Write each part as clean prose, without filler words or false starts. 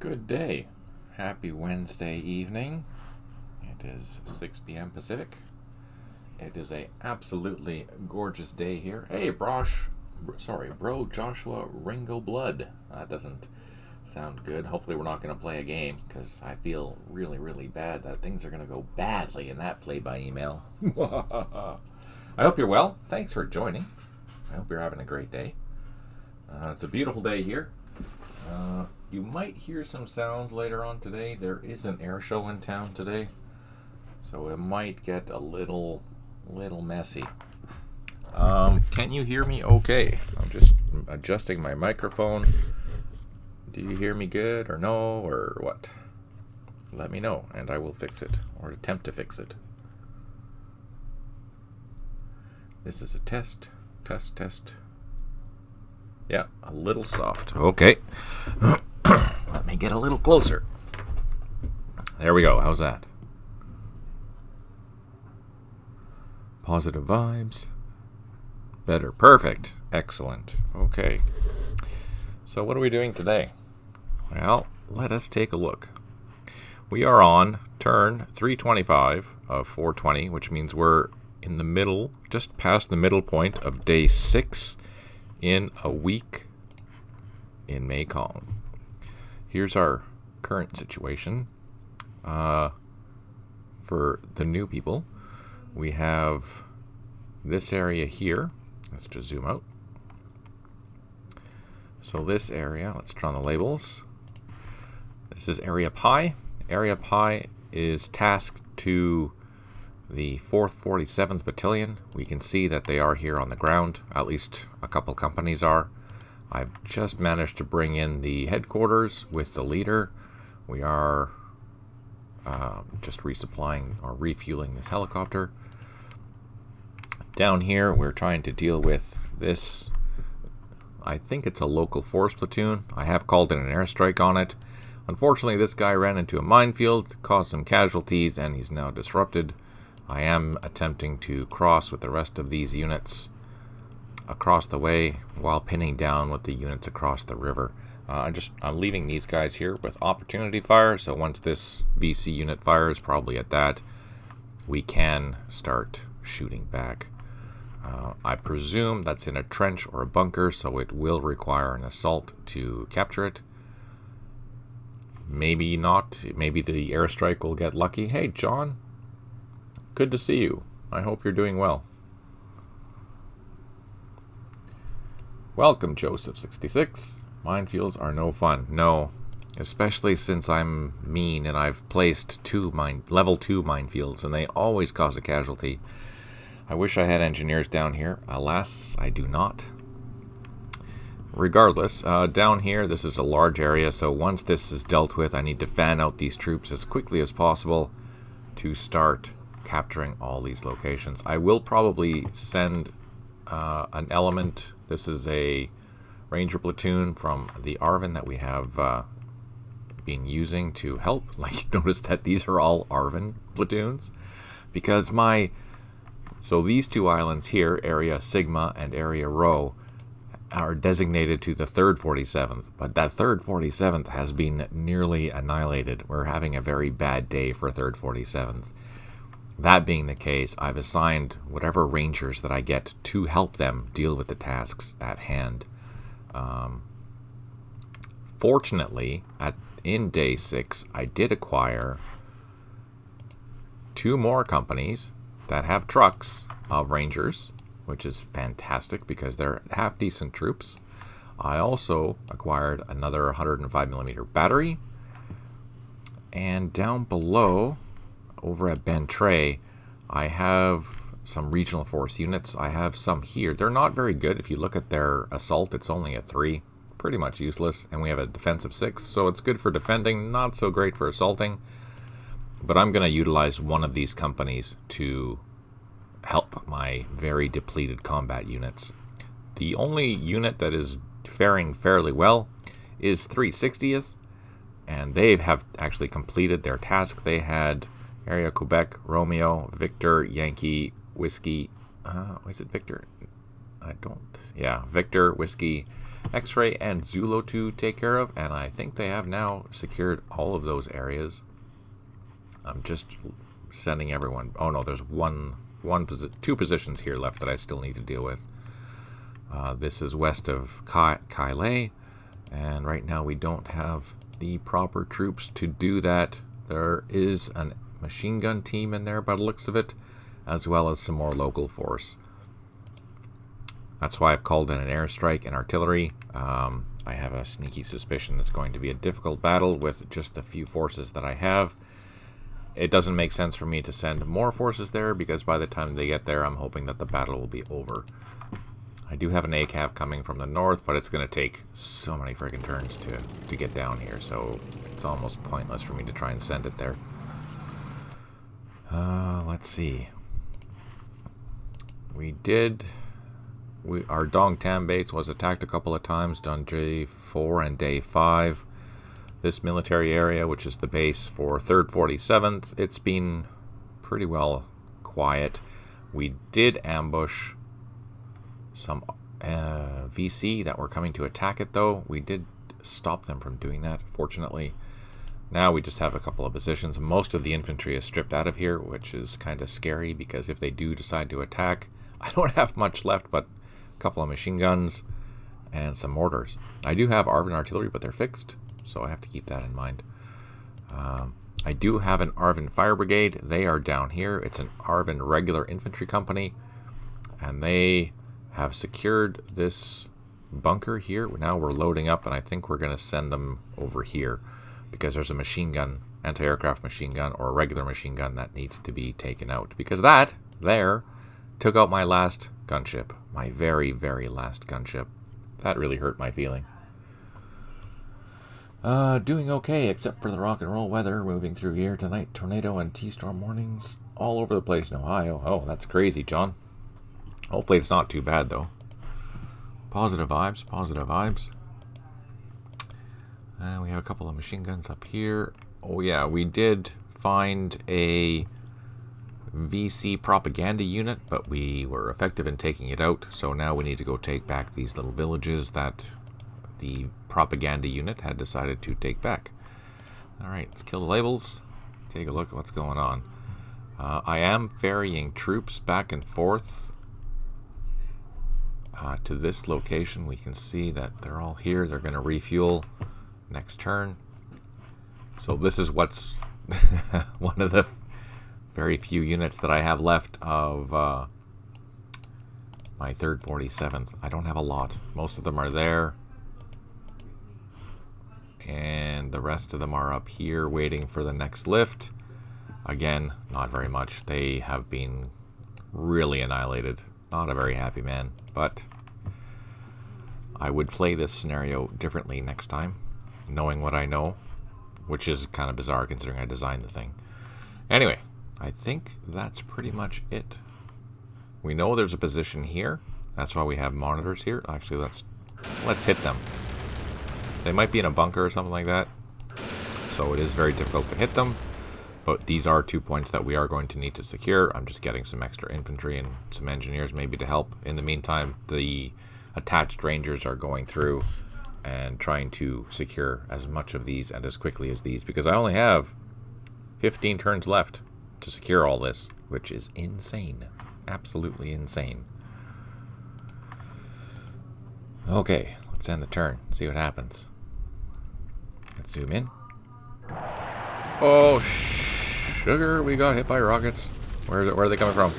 Good day. Happy Wednesday evening. It is 6 p.m. Pacific. It is a absolutely gorgeous day here. Hey, bro Joshua Ringo Blood. That doesn't sound good. Hopefully we're not going to play a game because I feel really, really bad that things are going to go badly in that play by email. I hope you're well. Thanks for joining. I hope you're having a great day. It's a beautiful day here. You might hear some sounds later on today. There is an air show in town today, so it might get a little messy. Can you hear me okay? I'm just adjusting my microphone. Do you hear me good or no or what? Let me know and I will fix it or attempt to fix it. This is a test. Yeah, a little soft. Okay. Let me get a little closer. There we go. How's that? Positive vibes. Better. Perfect. Excellent. Okay. So what are we doing today? Well, let us take a look. We are on turn 325 of 420, which means we're in the middle, just past the middle point of day 6 in a week in Mekong. Here's our current situation. For the new people, we have this area here. Let's just zoom out. So this area, let's turn on the labels. This is Area Pi. Area Pi is tasked to the 4th 47th Battalion. We can see that they are here on the ground. At least a couple companies are. I've just managed to bring in the headquarters with the leader. We are just resupplying or refueling this helicopter. Down here, we're trying to deal with this. I think it's a local force platoon. I have called in an airstrike on it. Unfortunately, this guy ran into a minefield, caused some casualties, and he's now disrupted. I am attempting to cross with the rest of these units across the way while pinning down with the units across the river. I'm leaving these guys here with opportunity fire, so once this BC unit fires, probably at that, we can start shooting back. I presume that's in a trench or a bunker, so it will require an assault to capture it. Maybe not. Maybe the airstrike will get lucky. Hey, John. Good to see you. I hope you're doing well. Welcome, Joseph66. Minefields are no fun. No, especially since I'm mean and I've placed level 2 minefields, and they always cause a casualty. I wish I had engineers down here. Alas, I do not. Regardless, down here, this is a large area, so once this is dealt with, I need to fan out these troops as quickly as possible to start capturing all these locations. I will probably send an element. This is a ranger platoon from the Arvin that we have been using to help. Like, notice that these are all Arvin platoons, because so these two islands here, Area Sigma and Area Rho, are designated to the 3rd 47th, but that 3rd 47th has been nearly annihilated. We're having a very bad day for 3rd 47th. That being the case, I've assigned whatever rangers that I get to help them deal with the tasks at hand. Fortunately, in day 6, I did acquire 2 more companies that have trucks of rangers, which is fantastic because they're half-decent troops. I also acquired another 105mm battery. And down below, over at Bentre, I have some regional force units. I have some here. They're not very good. If you look at their assault, it's only a 3. Pretty much useless. And we have a defensive 6, so it's good for defending, not so great for assaulting. But I'm going to utilize one of these companies to help my very depleted combat units. The only unit that is faring fairly well is 360th, and they have actually completed their task. They had Area Quebec, Romeo, Victor, Yankee, Whiskey. Is it Victor? Victor, Whiskey, X-Ray and Zulo to take care of, and I think they have now secured all of those areas. I'm just sending everyone. Oh no, there's two positions here left that I still need to deal with. This is west of Kailai, and right now we don't have the proper troops to do that. There is a machine gun team in there by the looks of it, as well as some more local force. That's why I've called in an airstrike and artillery. I have a sneaky suspicion it's going to be a difficult battle with just the few forces that I have. It doesn't make sense for me to send more forces there, because by the time they get there, I'm hoping that the battle will be over. I do have an ACAV coming from the north, but it's going to take so many friggin' turns to get down here, so it's almost pointless for me to try and send it there. Let's see. Our Dong Tam base was attacked a couple of times on day 4 and day 5. This military area, which is the base for 3rd 47th, it's been pretty well quiet. We did ambush some VC that were coming to attack it, though. We did stop them from doing that, fortunately. Now we just have a couple of positions. Most of the infantry is stripped out of here, which is kind of scary, because if they do decide to attack, I don't have much left but a couple of machine guns and some mortars. I do have ARVN artillery, but they're fixed, so I have to keep that in mind. I do have an ARVN fire brigade. They are down here. It's an ARVN regular infantry company, and they have secured this bunker here. Now we're loading up, and I think we're going to send them over here, because there's a machine gun, anti-aircraft machine gun, or a regular machine gun that needs to be taken out, because that there took out my last gunship, my very, very last gunship. That really hurt my feeling. Doing okay, except for the rock and roll weather moving through here tonight. Tornado and T-storm warnings all over the place in Ohio. Oh, that's crazy, John. Hopefully it's not too bad, though. Positive vibes, positive vibes. We have a couple of machine guns up here. Oh yeah, we did find a VC propaganda unit, but we were effective in taking it out, so now we need to go take back these little villages that the propaganda unit had decided to take back. Alright, let's kill the labels, take a look at what's going on. I am ferrying troops back and forth to this location. We can see that they're all here. They're going to refuel next turn. So this is what's one of the very few units that I have left of my 3rd 47th. I don't have a lot. Most of them are there, and the rest of them are up here waiting for the next lift. Again, not very much. They have been really annihilated. Not a very happy man, but I would play this scenario differently next time, knowing what I know, which is kind of bizarre considering I designed the thing. Anyway, I think that's pretty much it. We know there's a position here. That's why we have monitors here. Actually, let's hit them. They might be in a bunker or something like that, so it is very difficult to hit them. But these are 2 points that we are going to need to secure. I'm just getting some extra infantry and some engineers maybe to help. In the meantime, the attached rangers are going through and trying to secure as much of these and as quickly as these, because I only have 15 turns left to secure all this, which is insane. Absolutely insane. Okay, let's end the turn, see what happens. Let's zoom in. Oh, sugar, we got hit by rockets. Where are they coming from?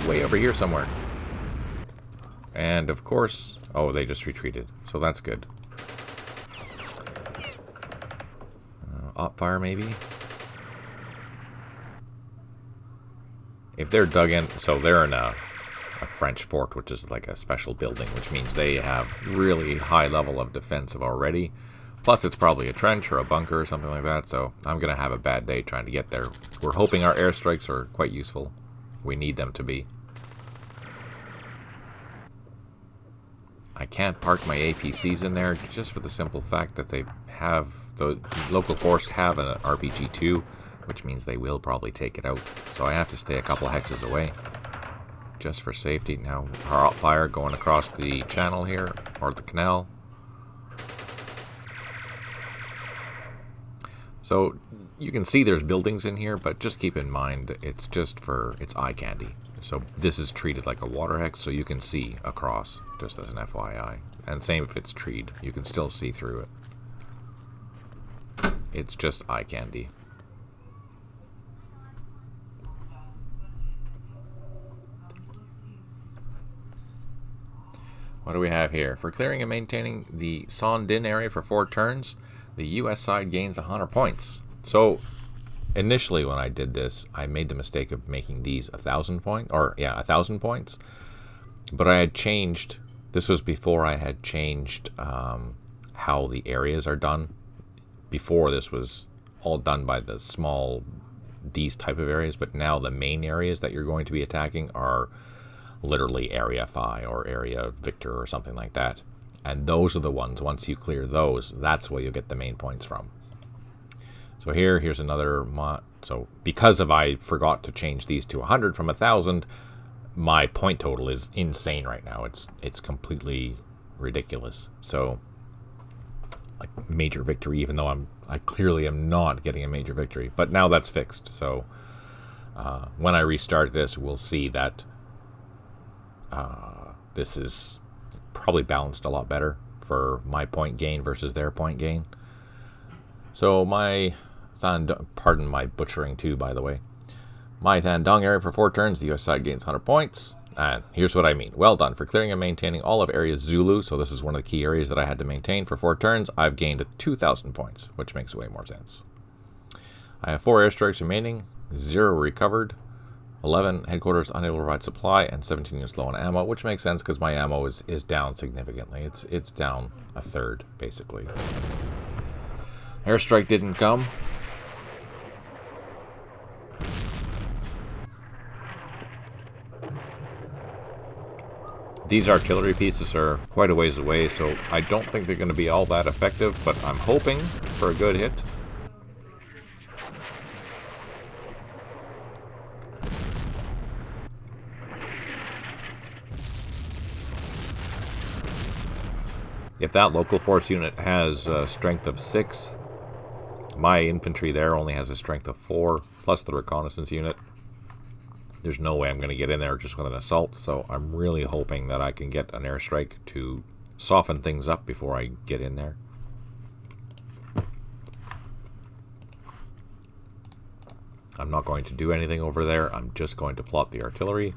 Way over here somewhere. And of course, oh, they just retreated, so that's good. Op fire maybe? If they're dug in, so they're in a French fort, which is like a special building, which means they have really high level of defensive already. Plus it's probably a trench or a bunker or something like that, so I'm going to have a bad day trying to get there. We're hoping our airstrikes are quite useful. We need them to be. I can't park my APCs in there just for the simple fact that they have, the local force have an RPG-2, which means they will probably take it out. So I have to stay a couple of hexes away. just for safety. Now, our fire going across the channel here, or the canal. So, you can see there's buildings in here, but just keep in mind, it's eye candy. So, this is treated like a water hex, so you can see across, just as an FYI. And same if it's treed, you can still see through it. It's just eye candy. What do we have here? For clearing and maintaining the Son Din area for 4 turns, the US side gains 100 points. So, initially when I did this, I made the mistake of making these 1,000 points, 1,000 points. But I had changed, this was before I had changed how the areas are done. Before, this was all done by the these type of areas, but now the main areas that you're going to be attacking are literally Area Phi or Area Victor or something like that. And those are the ones, once you clear those, that's where you'll get the main points from. So here's another so because I forgot to change these to 100 from 1,000, my point total is insane right now. It's completely ridiculous. So, like, major victory, even though I clearly am not getting a major victory. But now that's fixed. So when I restart this, we'll see that this is probably balanced a lot better for my point gain versus their point gain. So pardon my butchering too, by the way. My Thandong area for 4 turns, the US side gains 100 points. And here's what I mean. Well done. For clearing and maintaining all of Area Zulu, so this is one of the key areas that I had to maintain for 4 turns, I've gained 2,000 points, which makes way more sense. I have 4 airstrikes remaining, 0 recovered, 11 headquarters unable to provide supply, and 17 units low on ammo, which makes sense because my ammo is down significantly. It's down a third, basically. Airstrike didn't come. These artillery pieces are quite a ways away, so I don't think they're going to be all that effective, but I'm hoping for a good hit. If that local force unit has a strength of 6, my infantry there only has a strength of 4, plus the reconnaissance unit. There's no way I'm going to get in there just with an assault, so I'm really hoping that I can get an airstrike to soften things up before I get in there. I'm not going to do anything over there. I'm just going to plot the artillery.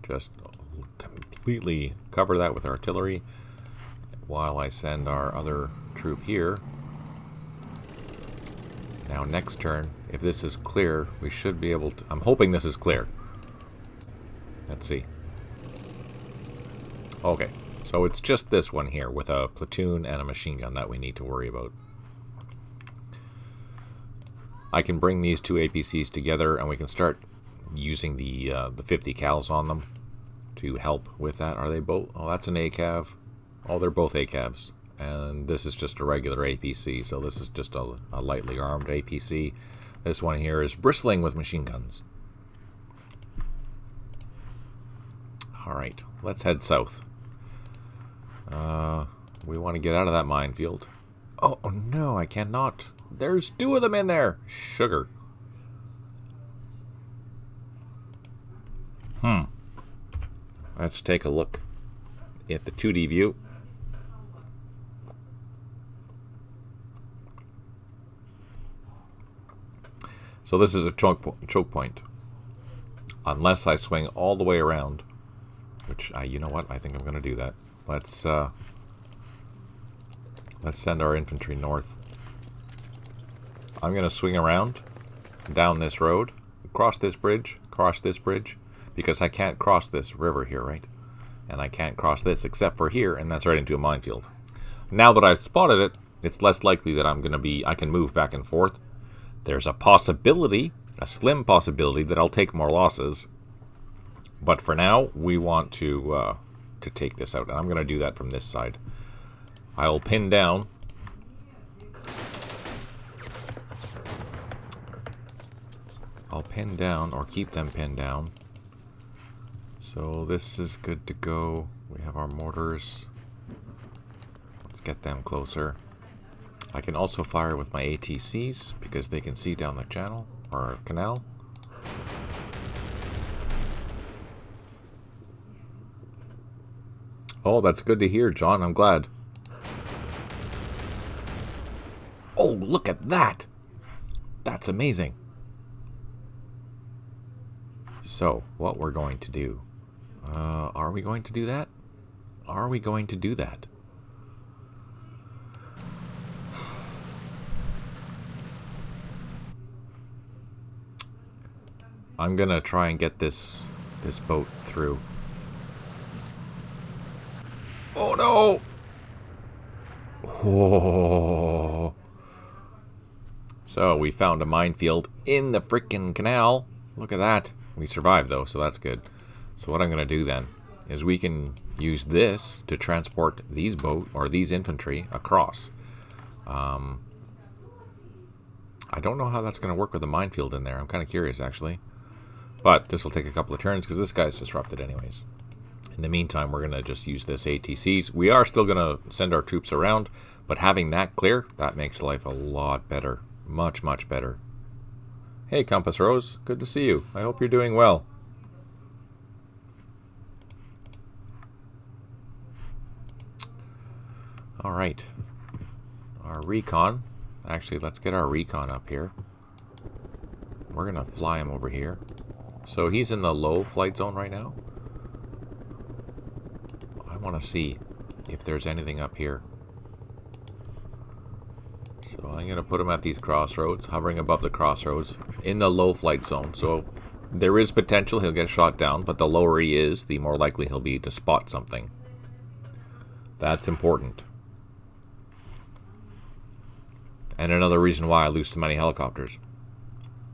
Just completely cover that with artillery while I send our other troop here. Now next turn, if this is clear, we should be able to... I'm hoping this is clear. Let's see. Okay, so it's just this one here with a platoon and a machine gun that we need to worry about. I can bring these 2 APCs together and we can start using the 50 cals on them to help with that. Are they both? Oh, that's an ACAV. Oh, they're both ACAVs. And this is just a regular APC, so this is just a lightly armed APC. This one here is bristling with machine guns. Alright, let's head south. We want to get out of that minefield. Oh no, I cannot. There's 2 of them in there. Sugar. Let's take a look at the 2D view. So this is a choke point. Unless I swing all the way around, which you know what? I think I'm going to do that. Let's send our infantry north. I'm going to swing around down this road, cross this bridge, because I can't cross this river here, right? And I can't cross this except for here, and that's right into a minefield. Now that I've spotted it, it's less likely that I can move back and forth. There's a possibility, a slim possibility, that I'll take more losses. But for now, we want to take this out. And I'm going to do that from this side. I'll pin down. I'll pin down, or keep them pinned down. So this is good to go. We have our mortars. Let's get them closer. I can also fire with my ATCs because they can see down the channel or canal. Oh, that's good to hear, John. I'm glad. Oh, look at that! That's amazing. So, what we're going to do. Are we going to do that? Are we going to do that? I'm gonna try and get this boat through. Oh no! Oh. So we found a minefield in the freaking canal. Look at that. We survived though, so that's good. So what I'm gonna do then is we can use this to transport these these infantry across. I don't know how that's gonna work with the minefield in there. I'm kind of curious actually. But this will take a couple of turns because this guy's disrupted anyways. In the meantime, we're going to just use this ATCs. We are still going to send our troops around, but having that clear, that makes life a lot better. Much, much better. Hey, Compass Rose. Good to see you. I hope you're doing well. All right. Our recon. Actually, let's get our recon up here. We're going to fly him over here. So he's in the low flight zone right now. I want to see if there's anything up here. So I'm going to put him at these crossroads, hovering above the crossroads, in the low flight zone. So there is potential he'll get shot down, but the lower he is, the more likely he'll be to spot something. That's important. And another reason why I lose so many helicopters.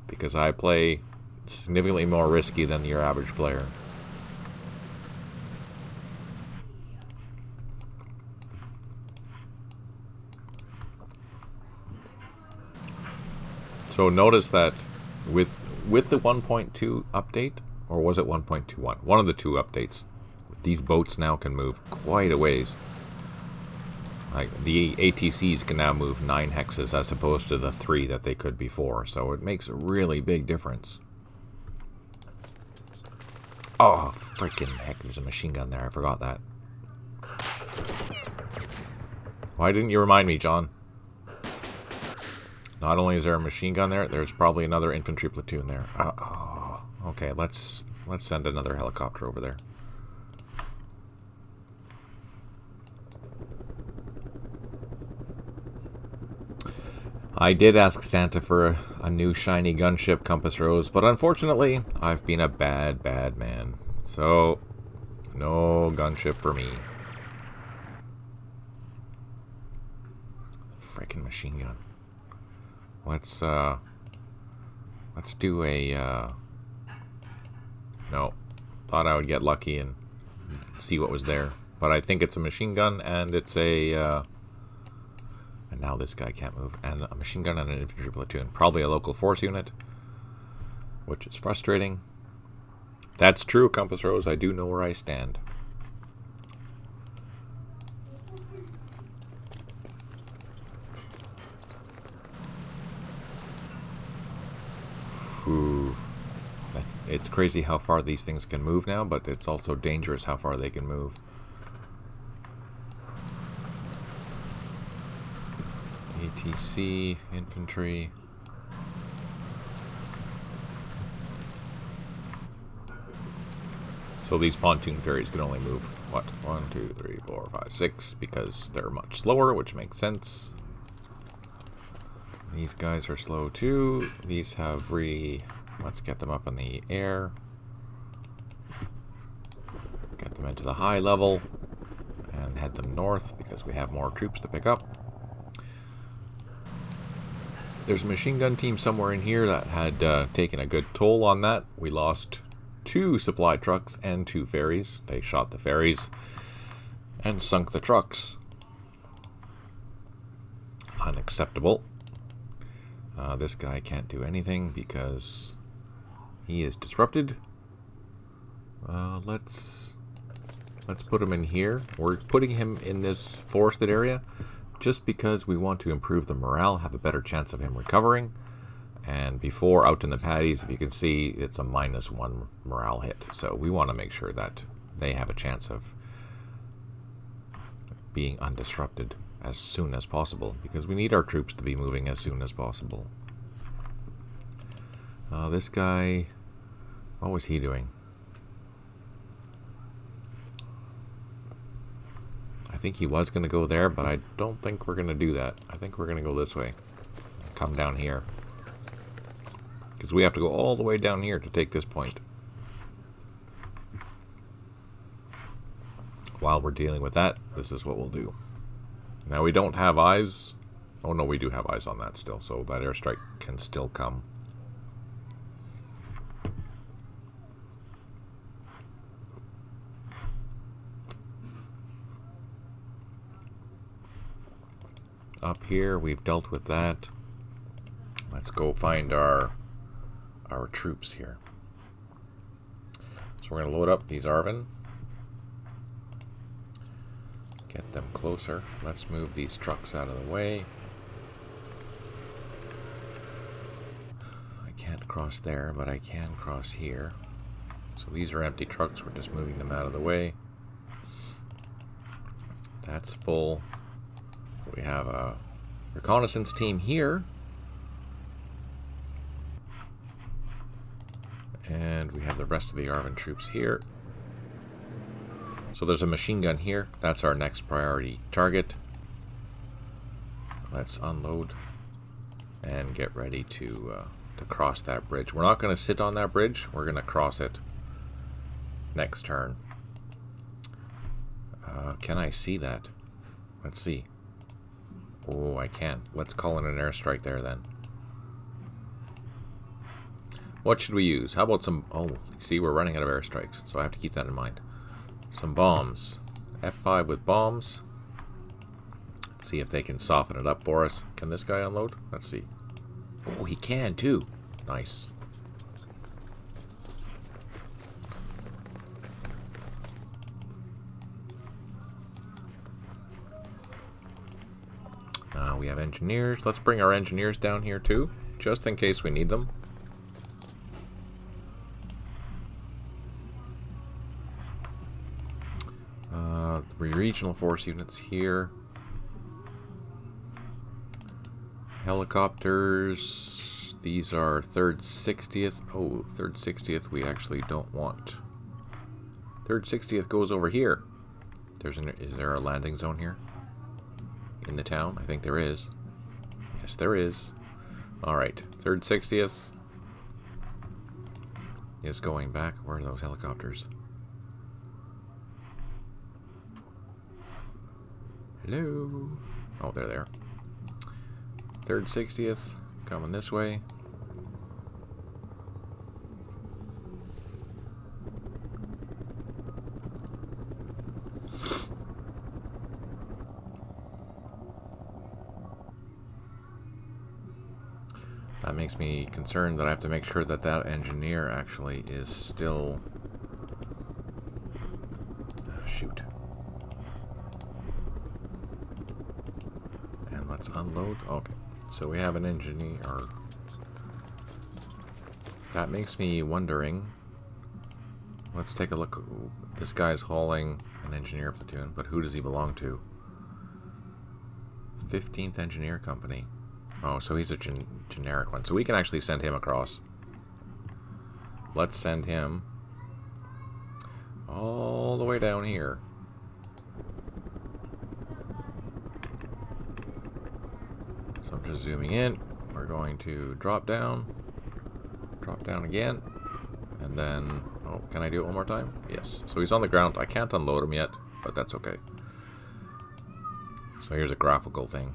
Because I play significantly more risky than your average player. So notice that with the 1.2 update, or was it 1.21? One of the two updates. These boats now can move quite a ways. Like the ATCs can now move 9 hexes as opposed to the 3 that they could before. So it makes a really big difference. Oh, freaking heck, there's a machine gun there. I forgot that. Why didn't you remind me, John? Not only is there a machine gun there, there's probably another infantry platoon there. Oh, okay, let's send another helicopter over there. I did ask Santa for a new shiny gunship, Compass Rose, but unfortunately, I've been a bad, bad man. So, no gunship for me. Frickin' machine gun. Let's do a, no. Thought I would get lucky and see what was there. But I think it's a machine gun and it's a, and now this guy can't move. And a machine gun and an infantry platoon. Probably a local force unit. Which is frustrating. That's true, Compass Rose. I do know where I stand. Ooh. It's crazy how far these things can move now, but it's also dangerous how far they can move. ATC, infantry. So these pontoon ferries can only move, what, 1, 2, 3, 4, 5, 6, because they're much slower, which makes sense. These guys are slow too. These have let's get them up in the air. Get them into the high level and head them north because we have more troops to pick up. There's a machine gun team somewhere in here that had taken a good toll on that. We lost 2 supply trucks and 2 ferries. They shot the ferries and sunk the trucks. Unacceptable. This guy can't do anything because he is disrupted. Let's put him in here. We're putting him in this forested area just because we want to improve the morale, have a better chance of him recovering. And before, out in the paddies, if you can see, it's a -1 morale hit. So we want to make sure that they have a chance of being undisrupted as soon as possible, because we need our troops to be moving as soon as possible. This guy, what was he doing? I think he was going to go there, but I don't think we're going to do that. I think we're going to go this way. Come down here. Because we have to go all the way down here to take this point. While we're dealing with that, this is what we'll do. Now we don't have eyes. Oh no, we do have eyes on that still, so that airstrike can still come. Up here, we've dealt with that. Let's go find our troops here. So we're going to load up these Arvin. Get them closer. Let's move these trucks out of the way. I can't cross there, but I can cross here. So these are empty trucks. We're just moving them out of the way. That's full. We have a reconnaissance team here. And we have the rest of the Arvin troops here. So there's a machine gun here. That's our next priority target. Let's unload and get ready to cross that bridge. We're not going to sit on that bridge. We're going to cross it next turn. Can I see that? Let's see. Oh, I can. Let's call in an airstrike there then. What should we use? How about some... Oh, see, we're running out of airstrikes, so I have to keep that in mind. Some bombs. F5 with bombs. Let's see if they can soften it up for us. Can this guy unload? Let's see. Oh, he can too. Nice. We have engineers. Let's bring our engineers down here too, just in case we need them. Regional force units here. Helicopters. These are 3rd 60th. Oh, 3rd 60th we actually don't want. 3rd 60th goes over here. Is there a landing zone here? In the town? I think there is. Yes, there is. Alright, 3rd 60th is going back. Where are those helicopters? Hello? Oh, they're there. 3rd 60th coming this way. That makes me concerned that I have to make sure that that engineer actually is still... shoot. And let's unload. Okay, so we have an engineer. That makes me wondering. Let's take a look. This guy's hauling an engineer platoon, but who does he belong to? 15th Engineer Company. Oh, so he's a generic one. So we can actually send him across. Let's send him all the way down here. So I'm just zooming in. We're going to drop down again, and then, oh, can I do it one more time? Yes. So he's on the ground. I can't unload him yet, but that's okay. So here's a graphical thing.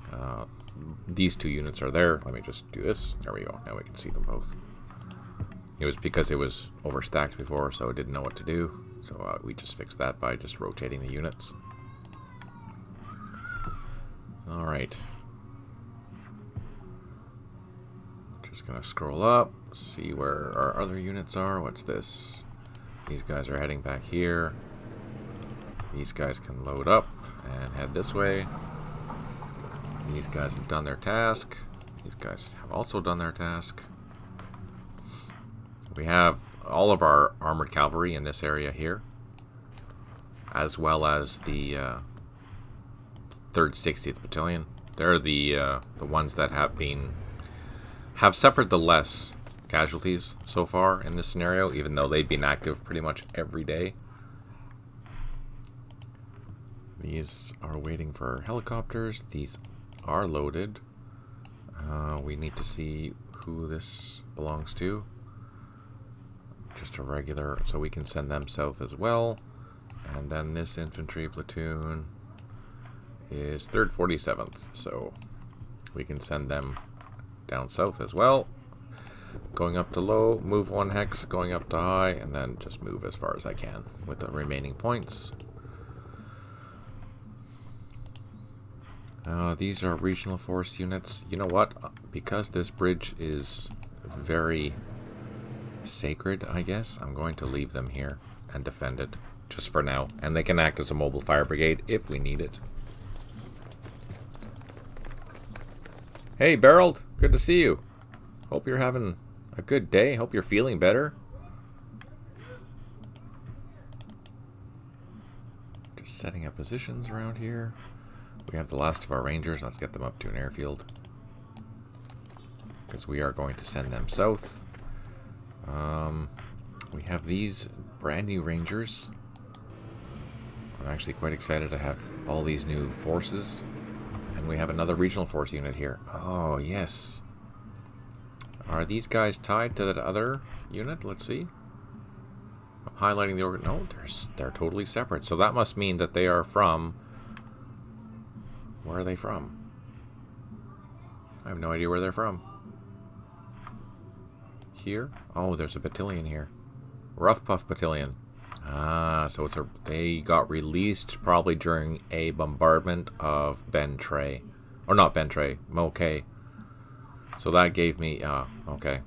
These two units are there. Let me just do this. There we go. Now we can see them both. It was because it was overstacked before, so it didn't know what to do. So we just fixed that by just rotating the units. Alright. Just gonna scroll up, see where our other units are. What's this? These guys are heading back here. These guys can load up and head this way. These guys have done their task. These guys have also done their task. We have all of our armored cavalry in this area here, as well as the 3rd 60th Battalion. They're the ones that have suffered the less casualties so far in this scenario, even though they've been active pretty much every day. These are waiting for helicopters. These are loaded. We need to see who this belongs to. Just a regular, so we can send them south as well. And then this infantry platoon is 3rd 47th, so we can send them down south as well. Going up to low, move 1 hex, going up to high, and then just move as far as I can with the remaining points. These are regional force units. You know what? Because this bridge is very sacred, I guess, I'm going to leave them here and defend it just for now. And they can act as a mobile fire brigade if we need it. Hey, Beryl, good to see you. Hope you're having a good day. Hope you're feeling better. Just setting up positions around here. We have the last of our rangers. Let's get them up to an airfield, because we are going to send them south. We have these brand new rangers. I'm actually quite excited to have all these new forces. And we have another regional force unit here. Oh, yes. Are these guys tied to that other unit? Let's see. I'm highlighting the organ. No, they're totally separate. So that must mean that they are from... Where are they from? I have no idea where they're from. Here? Oh, there's a battalion here. Rough Puff Battalion. Ah, so they got released probably during a bombardment of Ben Tre. Or not Ben Tre, Moke. So that gave me, okay.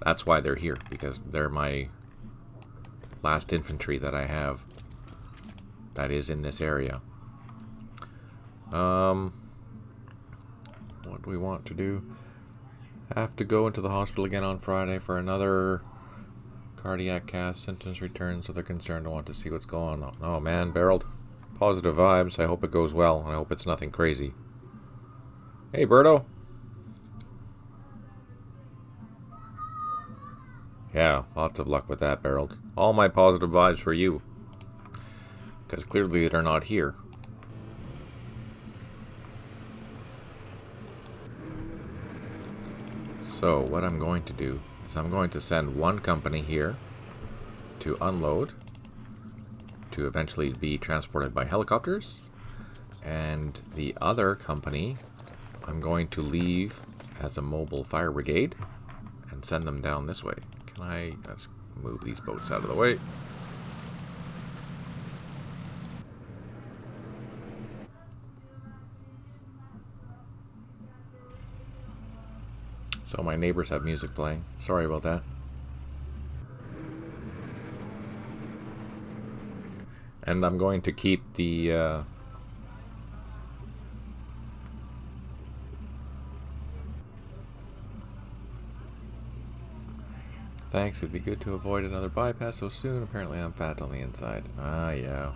That's why they're here, because they're my last infantry that I have that is in this area. What do we want to do? Have to go into the hospital again on Friday for another cardiac cath. Symptoms return, so they're concerned and want to see what's going on. Oh man, Beryl. Positive vibes. I hope it goes well, and I hope it's nothing crazy. Hey, Berto. Yeah, lots of luck with that, Beryl. All my positive vibes for you. Because clearly they're not here. So what I'm going to do is I'm going to send one company here to unload, to eventually be transported by helicopters, and the other company I'm going to leave as a mobile fire brigade and send them down this way. Let's move these boats out of the way. So my neighbors have music playing. Sorry about that. And I'm going to keep the... Thanks, it'd be good to avoid another bypass so soon. Apparently I'm fat on the inside. Ah, yeah.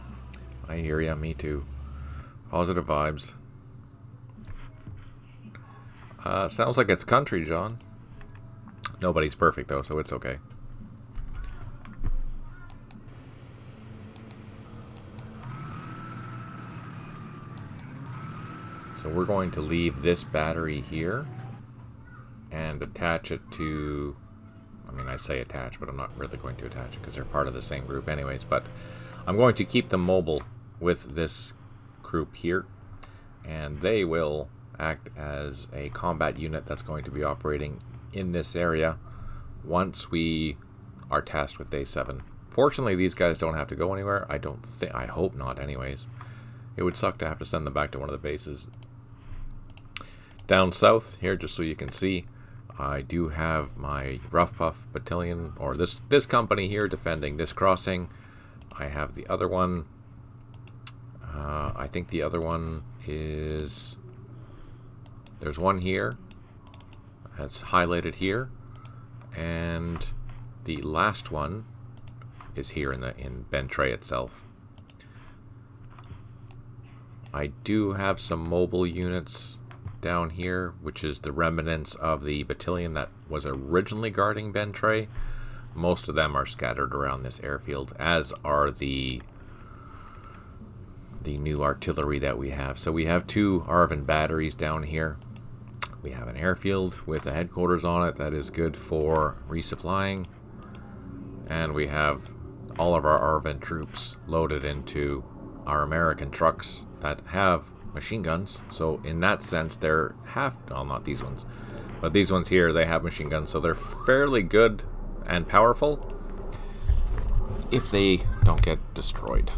I hear ya, me too. Positive vibes. Sounds like it's country, John. Nobody's perfect, though, so it's okay. So we're going to leave this battery here and attach it to... I mean, I say attach, but I'm not really going to attach it because they're part of the same group anyways. But I'm going to keep them mobile with this group here, and they will act as a combat unit that's going to be operating in this area once we are tasked with day 7. Fortunately, these guys don't have to go anywhere. I hope not anyways. It would suck to have to send them back to one of the bases. Down south here, just so you can see, I do have my Rough Puff Battalion, or this company here, defending this crossing. I have the other one. I think the other one is... There's one here. That's highlighted here. And the last one is here in Bentray itself. I do have some mobile units down here, which is the remnants of the battalion that was originally guarding Bentray. Most of them are scattered around this airfield, as are the new artillery that we have. So we have 2 Arvin batteries down here. We have an airfield with a headquarters on it that is good for resupplying. And we have all of our Arvin troops loaded into our American trucks that have machine guns. So in that sense, they're well, not these ones, but these ones here, they have machine guns. So they're fairly good and powerful if they don't get destroyed.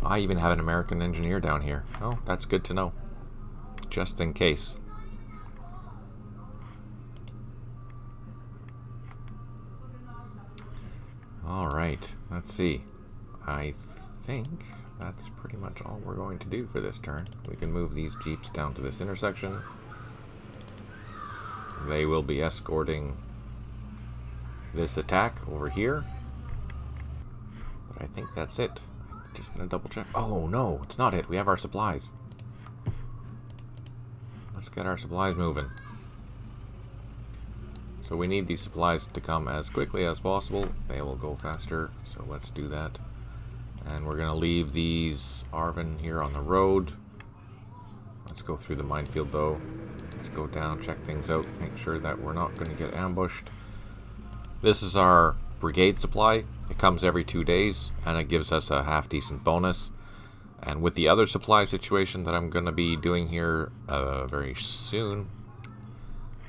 I even have an American engineer down here. Oh, that's good to know. Just in case. Alright, let's see. I think that's pretty much all we're going to do for this turn. We can move these jeeps down to this intersection. They will be escorting this attack over here. But I think that's it. I'm just gonna double check. Oh no, it's not it. We have our supplies. Let's get our supplies moving. So we need these supplies to come as quickly as possible. They will go faster, so let's do that. And we're gonna leave these Arvin here on the road. Let's go through the minefield though. Let's go down, check things out, make sure that we're not gonna get ambushed. This is our brigade supply. It comes every 2 days, and it gives us a half-decent bonus. And with the other supply situation that I'm going to be doing here very soon,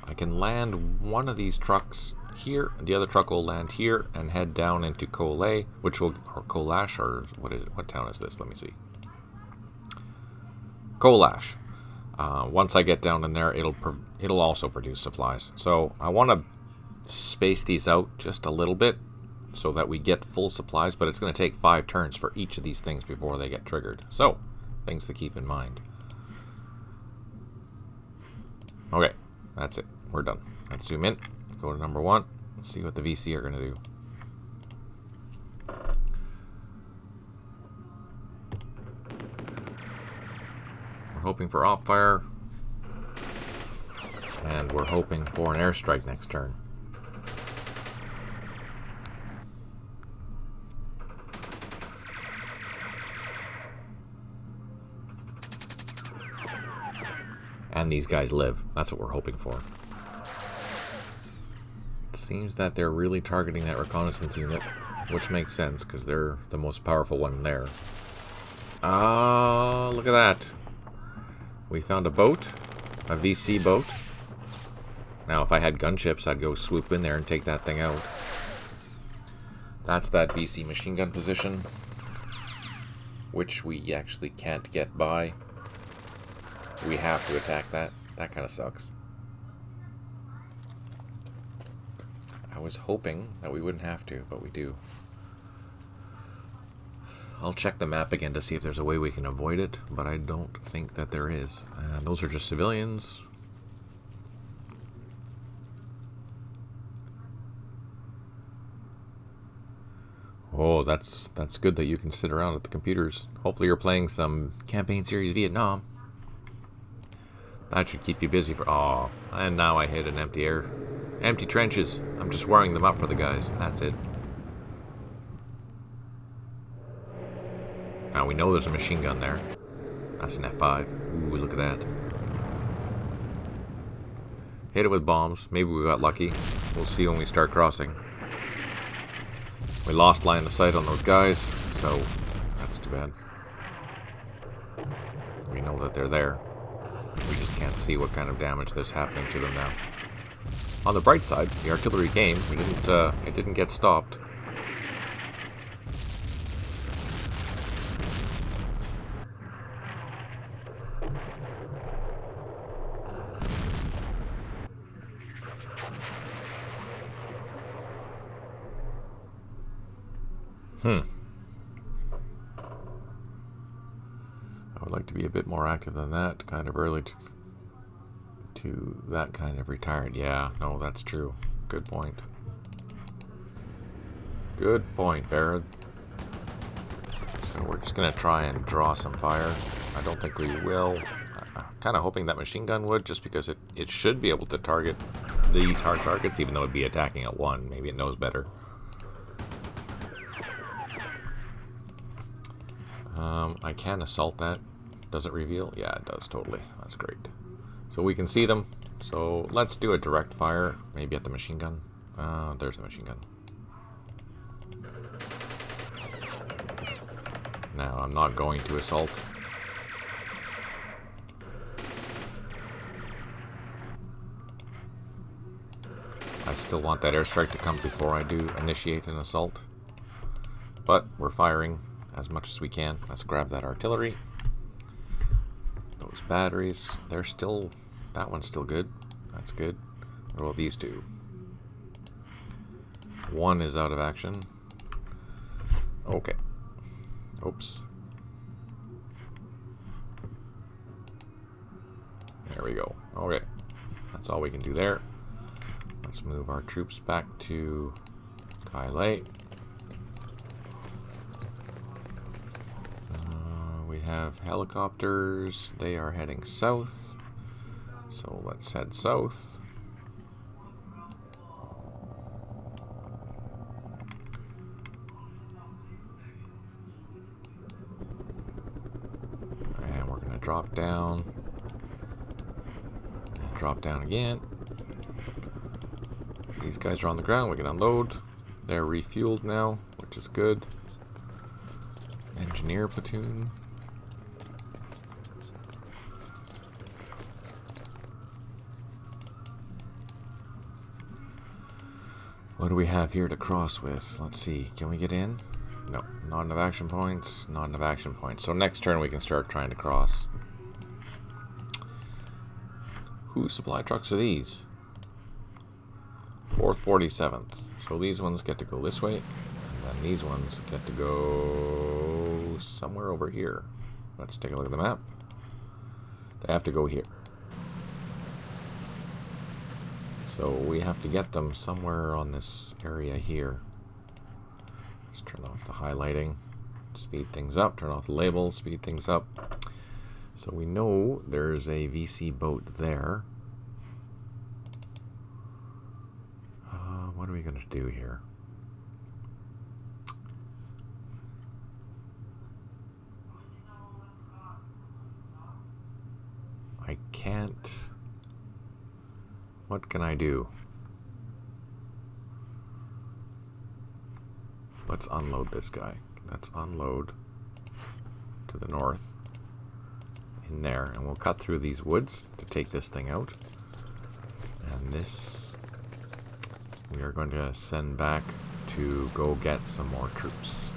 I can land one of these trucks here, and the other truck will land here and head down into Colay, which will, or Colash, or what is it? What town is this? Let me see. Colash. Once I get down in there, it'll also produce supplies. So I want to space these out just a little bit so that we get full supplies, but it's going to take 5 turns for each of these things before they get triggered. So, things to keep in mind. Okay, that's it. We're done. Let's zoom in. Go to number 1. See what the VC are going to do. We're hoping for op fire. And we're hoping for an airstrike next turn. And these guys live. That's what we're hoping for. It seems that they're really targeting that reconnaissance unit, which makes sense because they're the most powerful one there. Ah, look at that. We found a boat, a VC boat. Now, if I had gunships, I'd go swoop in there and take that thing out. That's that VC machine gun position, which we actually can't get by. We have to attack that. That kind of sucks. I was hoping that we wouldn't have to, but we do. I'll check the map again to see if there's a way we can avoid it, but I don't think that there is. Those are just civilians. Oh, that's good that you can sit around at the computers. Hopefully you're playing some Campaign Series Vietnam. That should keep you busy for... Oh, and now I hit an empty trenches. I'm just wiring them up for the guys. That's it. Now we know there's a machine gun there. That's an F5. Ooh, look at that. Hit it with bombs. Maybe we got lucky. We'll see when we start crossing. We lost line of sight on those guys, so that's too bad. We know that they're there. We just can't see what kind of damage that's happening to them now. On the bright side, the artillery came. It didn't get stopped. I would like to be a bit more active than that. Kind of early to that kind of retired. Yeah, no, that's true. Good point. Good point, Barrett. So we're just going to try and draw some fire. I don't think we will. I'm kind of hoping that machine gun would, just because it should be able to target these hard targets, even though it'd be attacking at one. Maybe it knows better. I can assault that. Does it reveal? Yeah, it does, totally. That's great. So we can see them. So let's do a direct fire, maybe at the machine gun. There's the machine gun. Now, I'm not going to assault. I still want that airstrike to come before I do initiate an assault. But we're firing as much as we can. Let's grab that artillery. Those batteries, they're still... That one's still good. That's good. What about these two? One is out of action. Okay. Oops. There we go. Okay. That's all we can do there. Let's move our troops back to Kailai. We have helicopters. They are heading south. So let's head south. And we're going to drop down. And drop down again. These guys are on the ground. We can unload. They're refueled now, which is good. Engineer platoon. What do we have here to cross with? Let's see. Can we get in? No. Not enough action points. Not enough action points. So next turn we can start trying to cross. Whose supply trucks are these? 4th, 47th. So these ones get to go this way. And then these ones get to go somewhere over here. Let's take a look at the map. They have to go here. So we have to get them somewhere on this area here. Let's turn off the highlighting, speed things up, turn off the label, speed things up. So we know there's a VC boat there. What are we going to do here? I can't... What can I do? Let's unload this guy. Let's unload to the north in there, and we'll cut through these woods to take this thing out. And this we are going to send back to go get some more troops.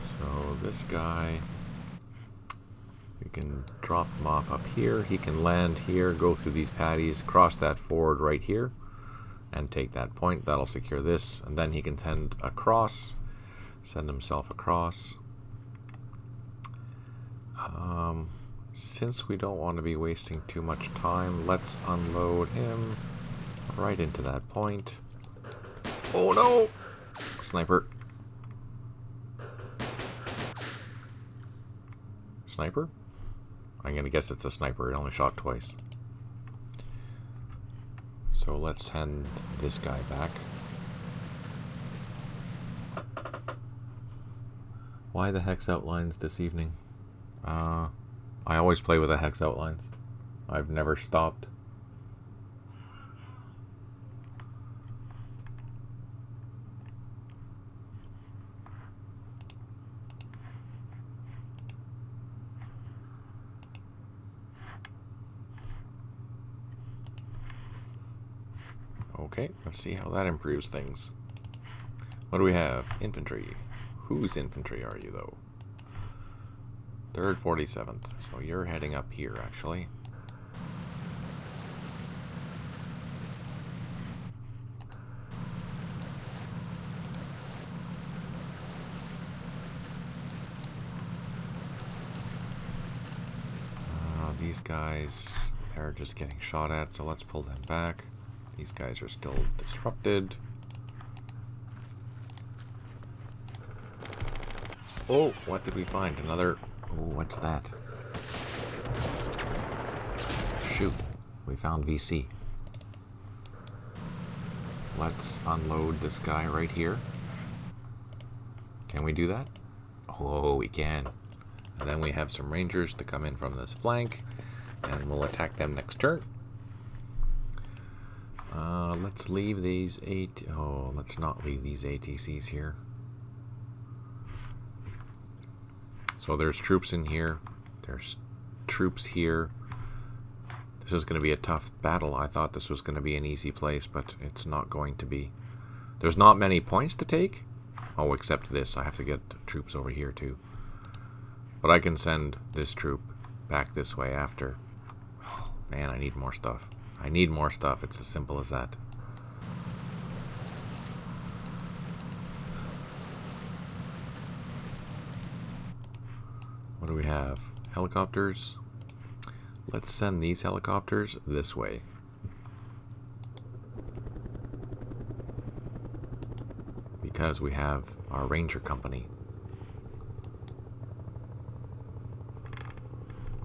So this guy, we can drop him off up here. He can land here, go through these paddies, cross that ford right here, and take that point. That'll secure this, and then he can send across, send himself across. Since we don't want to be wasting too much time, let's unload him right into that point. Oh no! Sniper. Sniper? I'm gonna guess it's a sniper. It only shot twice. So let's send this guy back. Why the hex outlines this evening? I always play with the hex outlines. I've never stopped. Okay, let's see how that improves things. What do we have? Infantry. Whose infantry are you, though? 3rd, 47th. So you're heading up here, actually. These guys, they're just getting shot at, so let's pull them back. These guys are still disrupted. Oh, what did we find? Another... Oh, what's that? Shoot. We found VC. Let's unload this guy right here. Can we do that? Oh, we can. And then we have some rangers to come in from this flank, and we'll attack them next turn. Let's leave these let's not leave these ATCs here. So there's troops in here. There's troops here. This is going to be a tough battle. I thought this was going to be an easy place, but it's not going to be. There's not many points to take. Oh, except this. I have to get troops over here too. But I can send this troop back this way after. Oh, man, I need more stuff. I need more stuff. It's as simple as that. What do we have? Helicopters. Let's send these helicopters this way. Because we have our ranger company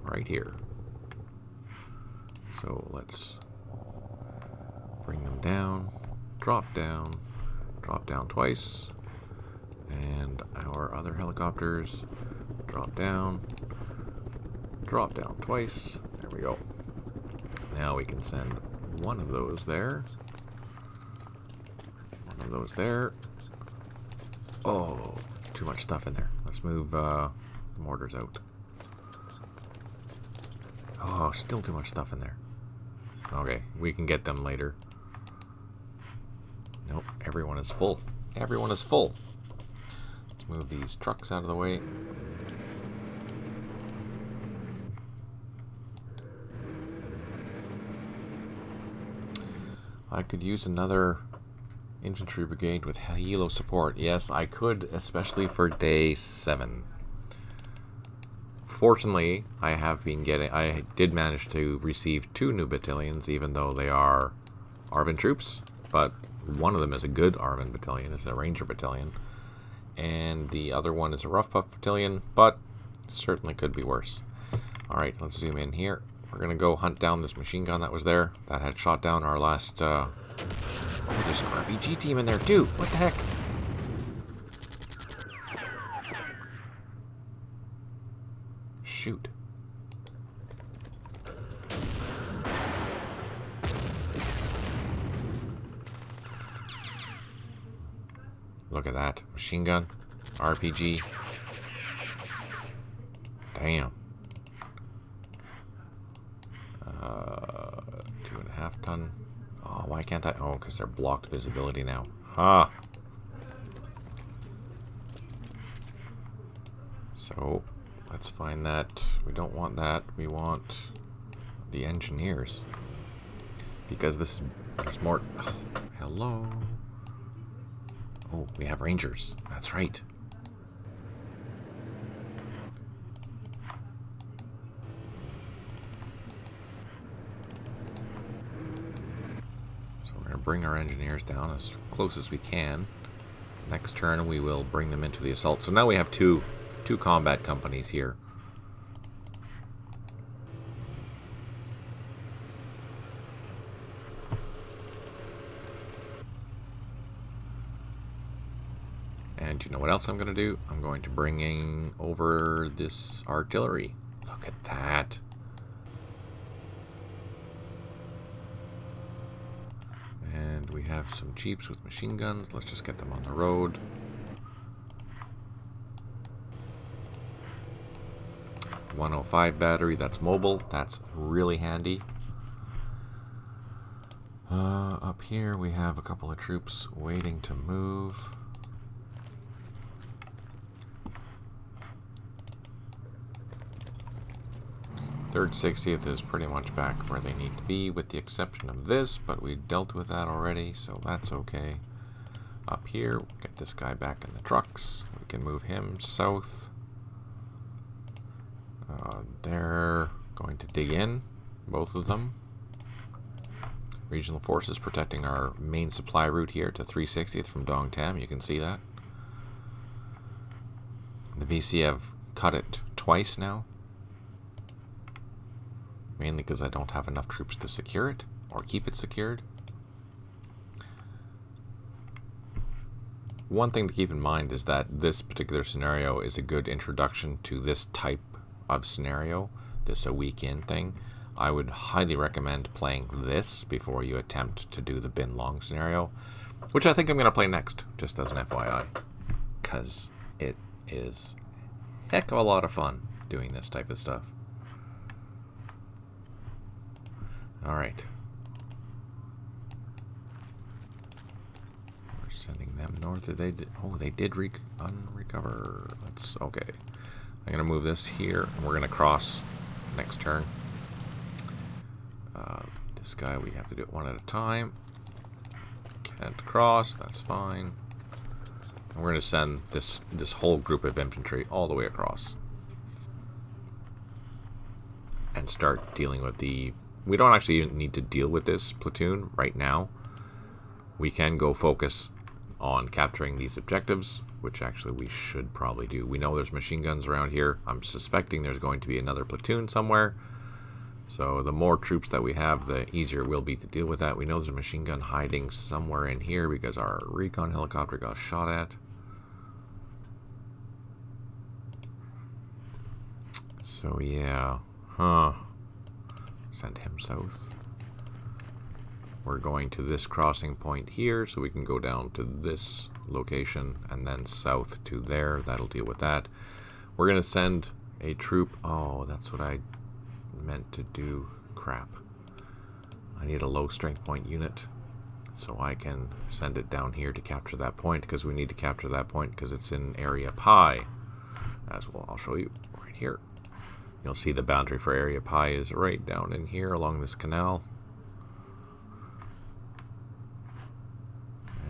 right here. So let's bring them down, drop down twice, and our other helicopters drop down twice. There we go. Now we can send one of those there, one of those there. Oh, too much stuff in there. Let's move the mortars out. Oh, still too much stuff in there. Okay, we can get them later. Nope, everyone is full. Everyone is full. Let's move these trucks out of the way. I could use another infantry brigade with helo support. Yes, I could, especially for day 7. Fortunately, I did manage to receive 2 new battalions, even though they are ARVN troops, but one of them is a good ARVN battalion, it's a ranger battalion, and the other one is a rough puff battalion, but certainly could be worse. Alright, let's zoom in here. We're gonna go hunt down this machine gun that was there, that had shot down our last, there's an RPG team in there too, what the heck? Shoot. Look at that. Machine gun. RPG. Damn. 2.5 ton. Oh, why can't I? Oh, because they're blocked visibility now. Huh. So, let's find that. We don't want that. We want the engineers. Because there's more. Oh, hello. Oh, we have rangers. That's right. So we're going to bring our engineers down as close as we can. Next turn we will bring them into the assault. So now we have two combat companies here. And you know what else I'm going to do? I'm going to bring in over this artillery. Look at that. And we have some jeeps with machine guns. Let's just get them on the road. .105 battery, that's mobile. That's really handy. Up here we have a couple of troops waiting to move. Third 60th is pretty much back where they need to be, with the exception of this, but we dealt with that already, so that's okay. Up here, get this guy back in the trucks. We can move him south. There, Going to dig in, both of them. Regional forces protecting our main supply route here to 360th from Dong Tam. You can see that. The VC have cut it twice now. Mainly because I don't have enough troops to secure it or keep it secured. One thing to keep in mind is that this particular scenario is a good introduction to this type of scenario, this a week-in thing. I would highly recommend playing this before you attempt to do the Bin Long scenario, which I think I'm going to play next, just as an FYI, because it is a heck of a lot of fun doing this type of stuff. Alright. We're sending them north. They did unrecover. That's okay. I'm going to move this here, and we're going to cross next turn. This guy, we have to do it one at a time. Can't cross, that's fine. And we're going to send this whole group of infantry all the way across. And start dealing with the... We don't actually even need to deal with this platoon right now. We can go focus on capturing these objectives, which actually we should probably do. We know there's machine guns around here. I'm suspecting there's going to be another platoon somewhere. So the more troops that we have, the easier it will be to deal with that. We know there's a machine gun hiding somewhere in here because our recon helicopter got shot at. So yeah, send him south. We're going to this crossing point here, so we can go down to this location and then south to there. That'll deal with that. We're going to send a troop. Oh, that's what I meant to do. Crap. I need a low strength point unit so I can send it down here to capture that point, because we need to capture that point because it's in area pi as well. I'll show you right here. You'll see the boundary for area pi is right down in here along this canal.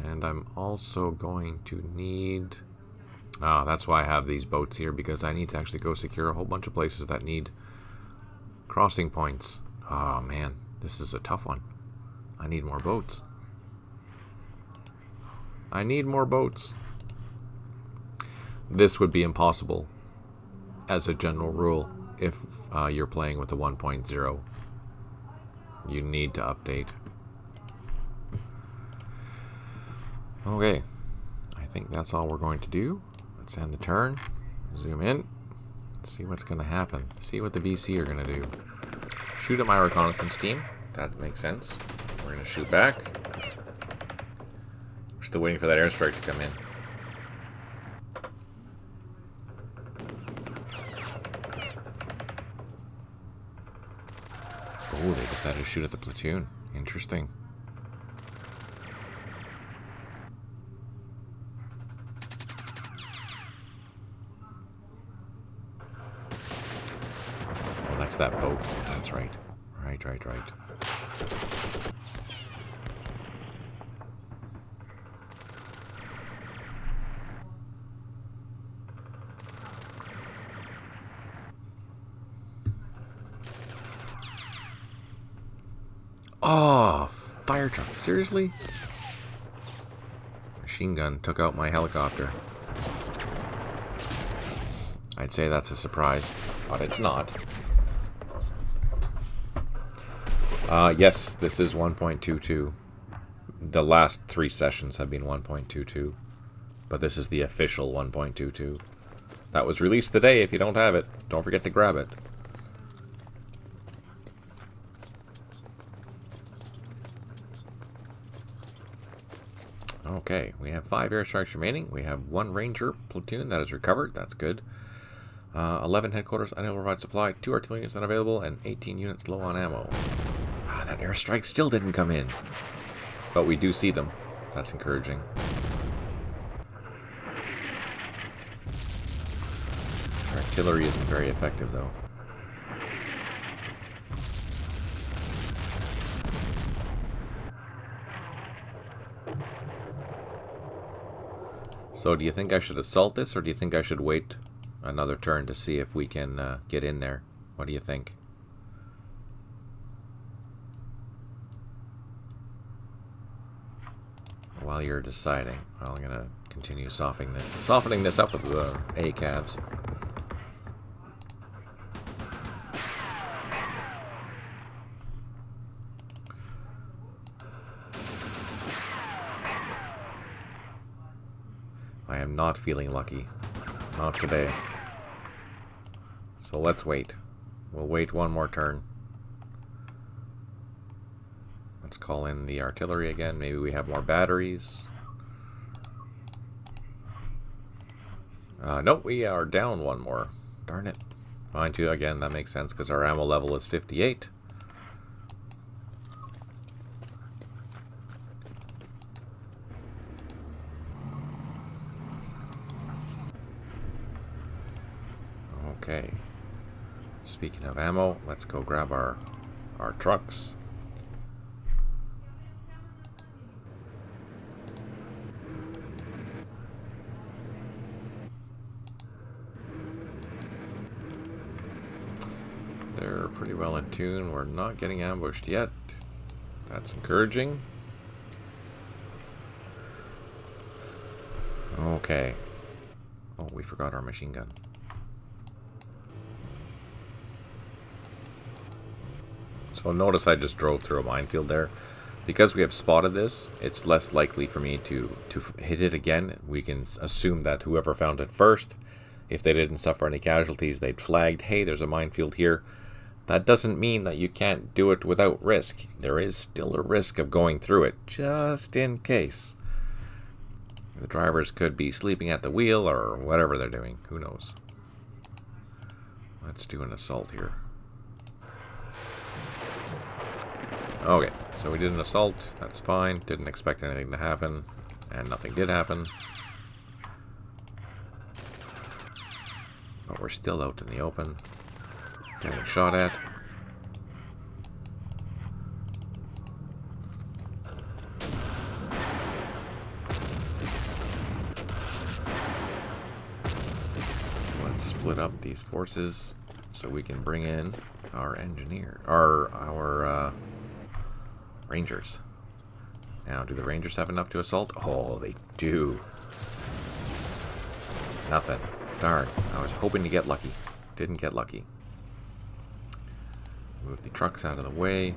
And I'm also going to need... that's why I have these boats here, because I need to actually go secure a whole bunch of places that need crossing points. Oh man, this is a tough one. I need more boats. I need more boats. This would be impossible as a general rule if you're playing with the 1.0. You need to update. Okay, I think that's all we're going to do. Let's end the turn. Zoom in. See what's going to happen. See what the VC are going to do. Shoot at my reconnaissance team. That makes sense. We're going to shoot back. We're still waiting for that airstrike to come in. Oh, they decided to shoot at the platoon. Interesting. That's that boat. That's right. Right. Oh, fire truck. Seriously? Machine gun took out my helicopter. I'd say that's a surprise, but it's not. Yes, this is 1.22. The last 3 sessions have been 1.22, but this is the official 1.22. That was released today. If you don't have it, don't forget to grab it. Okay, we have 5 airstrikes remaining. We have 1 Ranger platoon that is recovered. That's good. 11 headquarters unable to provide supply, 2 artillery units unavailable, and 18 units low on ammo. That airstrike still didn't come in. But we do see them. That's encouraging. Artillery isn't very effective, though. So do you think I should assault this, or do you think I should wait another turn to see if we can get in there? What do you think? while you're deciding, I'm going to continue softening this up with the A-cabs. I am not feeling lucky. Not today. So let's wait. We'll wait one more turn. Let's call in the artillery again. Maybe we have more batteries. Nope, we are down one more. Darn it. Mind you, again, that makes sense because our ammo level is 58. Okay. Speaking of ammo, let's go grab our trucks. They're pretty well in tune. We're not getting ambushed yet. That's encouraging. Okay. Oh, we forgot our machine gun. So notice I just drove through a minefield there. Because we have spotted this, it's less likely for me to hit it again. We can assume that whoever found it first, if they didn't suffer any casualties, they'd flagged, hey, there's a minefield here. That doesn't mean that you can't do it without risk. There is still a risk of going through it, just in case. The drivers could be sleeping at the wheel or whatever they're doing. Who knows? Let's do an assault here. Okay, so we did an assault. That's fine. Didn't expect anything to happen. And nothing did happen. But we're still out in the open. Getting shot at. Let's split up these forces so we can bring in our engineer, our Rangers. Now, do the Rangers have enough to assault? Oh, they do. Nothing. Darn. I was hoping to get lucky. Didn't get lucky. Move the trucks out of the way.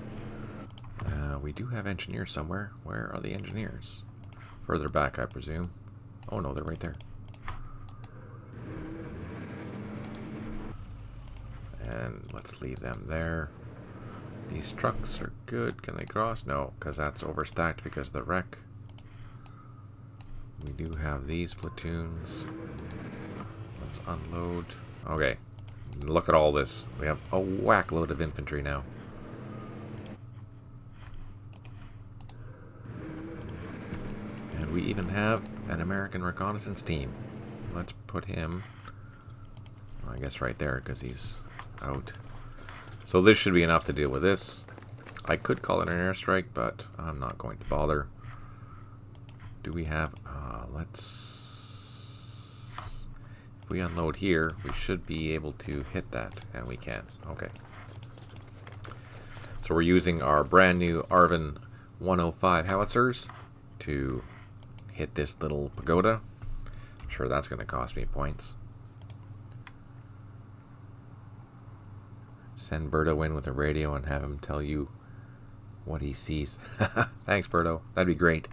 We do have engineers somewhere. Where are the engineers? Further back, I presume. Oh no, they're right there. And let's leave them there. These trucks are good. Can they cross? No, because that's overstacked because of the wreck. We do have these platoons. Let's unload. Okay. Look at all this. We have a whack load of infantry now. And we even have an American reconnaissance team. Let's put him, I guess, right there because he's out. So this should be enough to deal with this. I could call it an airstrike, but I'm not going to bother. Do we have... let's... If we unload here, we should be able to hit that, and we can. Okay. So we're using our brand new Arvin 105 howitzers to hit this little pagoda. I'm sure that's going to cost me points. Send Berto in with a radio and have him tell you what he sees. Thanks, Berto. That'd be great.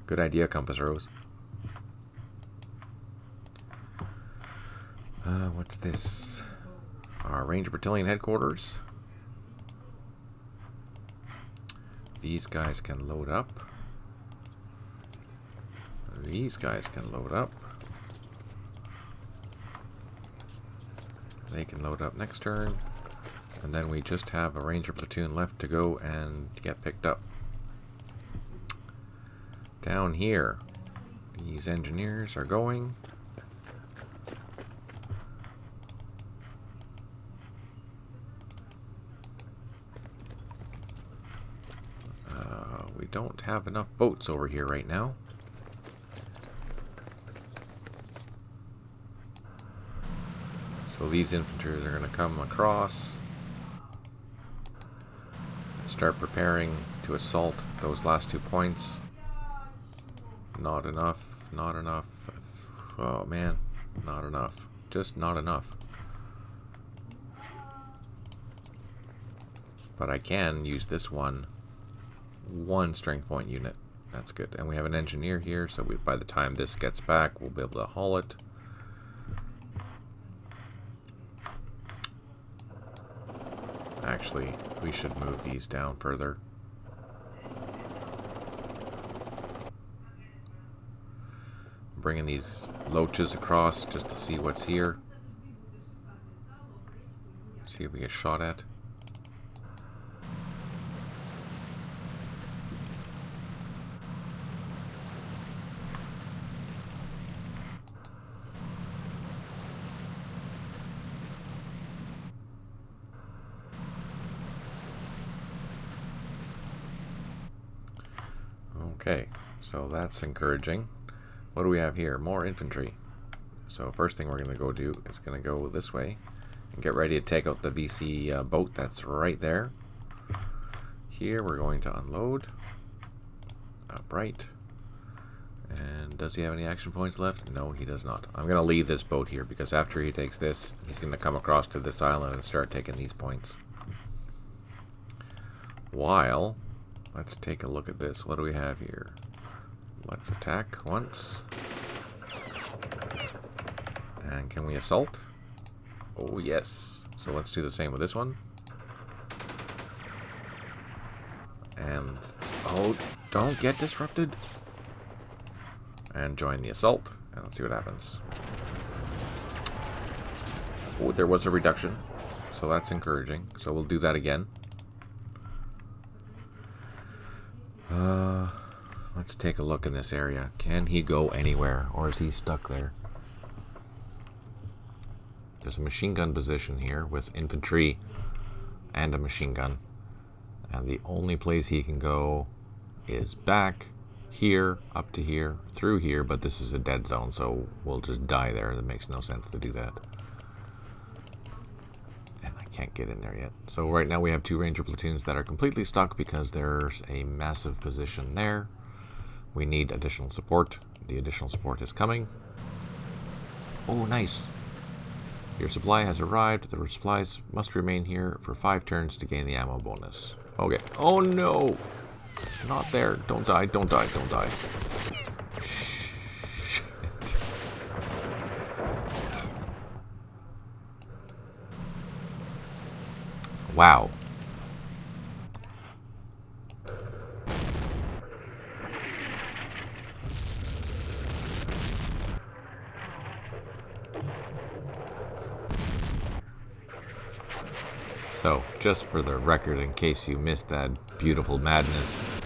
Good idea, Compass Rose. What's this? Our Ranger Battalion headquarters. These guys can load up. These guys can load up. They can load up next turn. And then we just have a Ranger platoon left to go and get picked up. Down here, these engineers are going. We don't have enough boats over here right now. So these infantry are going to come across. Start preparing to assault those last 2 points. Not enough. Not enough. Oh, man. Not enough. Just not enough. But I can use this one strength point unit. That's good. And we have an engineer here, so by the time this gets back, we'll be able to haul it. Actually, we should move these down further. Bringing these loaches across just to see what's here. See if we get shot at. Okay, so that's encouraging. What do we have here? More infantry. So first thing we're going to go do is going to go this way and get ready to take out the VC boat that's right there. Here we're going to unload. Upright. And does he have any action points left? No, he does not. I'm going to leave this boat here because after he takes this, he's going to come across to this island and start taking these points. While, let's take a look at this. What do we have here? Let's attack once. And can we assault? Oh, yes. So let's do the same with this one. And, oh, don't get disrupted. And join the assault. And let's see what happens. Oh, there was a reduction. So that's encouraging. So we'll do that again. Let's take a look in this area. Can he go anywhere, or is he stuck there? There's a machine gun position here with infantry and a machine gun. And the only place he can go is back here, up to here, through here, but this is a dead zone, so we'll just die there. That makes no sense to do that. And I can't get in there yet. So right now we have 2 ranger platoons that are completely stuck because there's a massive position there. We need additional support. The additional support is coming. Oh, nice. Your supply has arrived. The supplies must remain here for 5 turns to gain the ammo bonus. Okay. Oh, no. Not there. Don't die. Don't die. Don't die. Shit. Wow. So, just for the record, in case you missed that beautiful madness,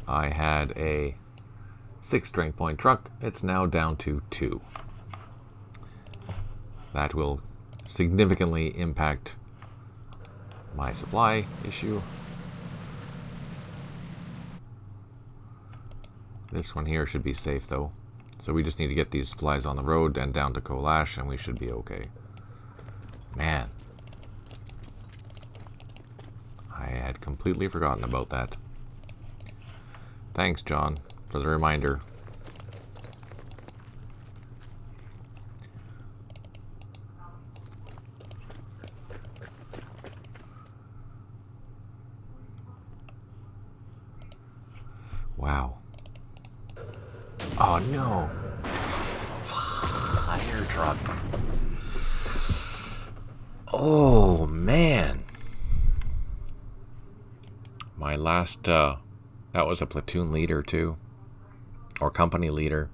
I had a 6 strength point truck. It's now down to 2. That will significantly impact my supply issue. This one here should be safe, though. So we just need to get these supplies on the road and down to Kolash, and we should be okay. Man, I had completely forgotten about that. Thanks, John, for the reminder. Wow. Oh, no. Fire truck. Oh, man. My last, that was a platoon leader, too. Or company leader.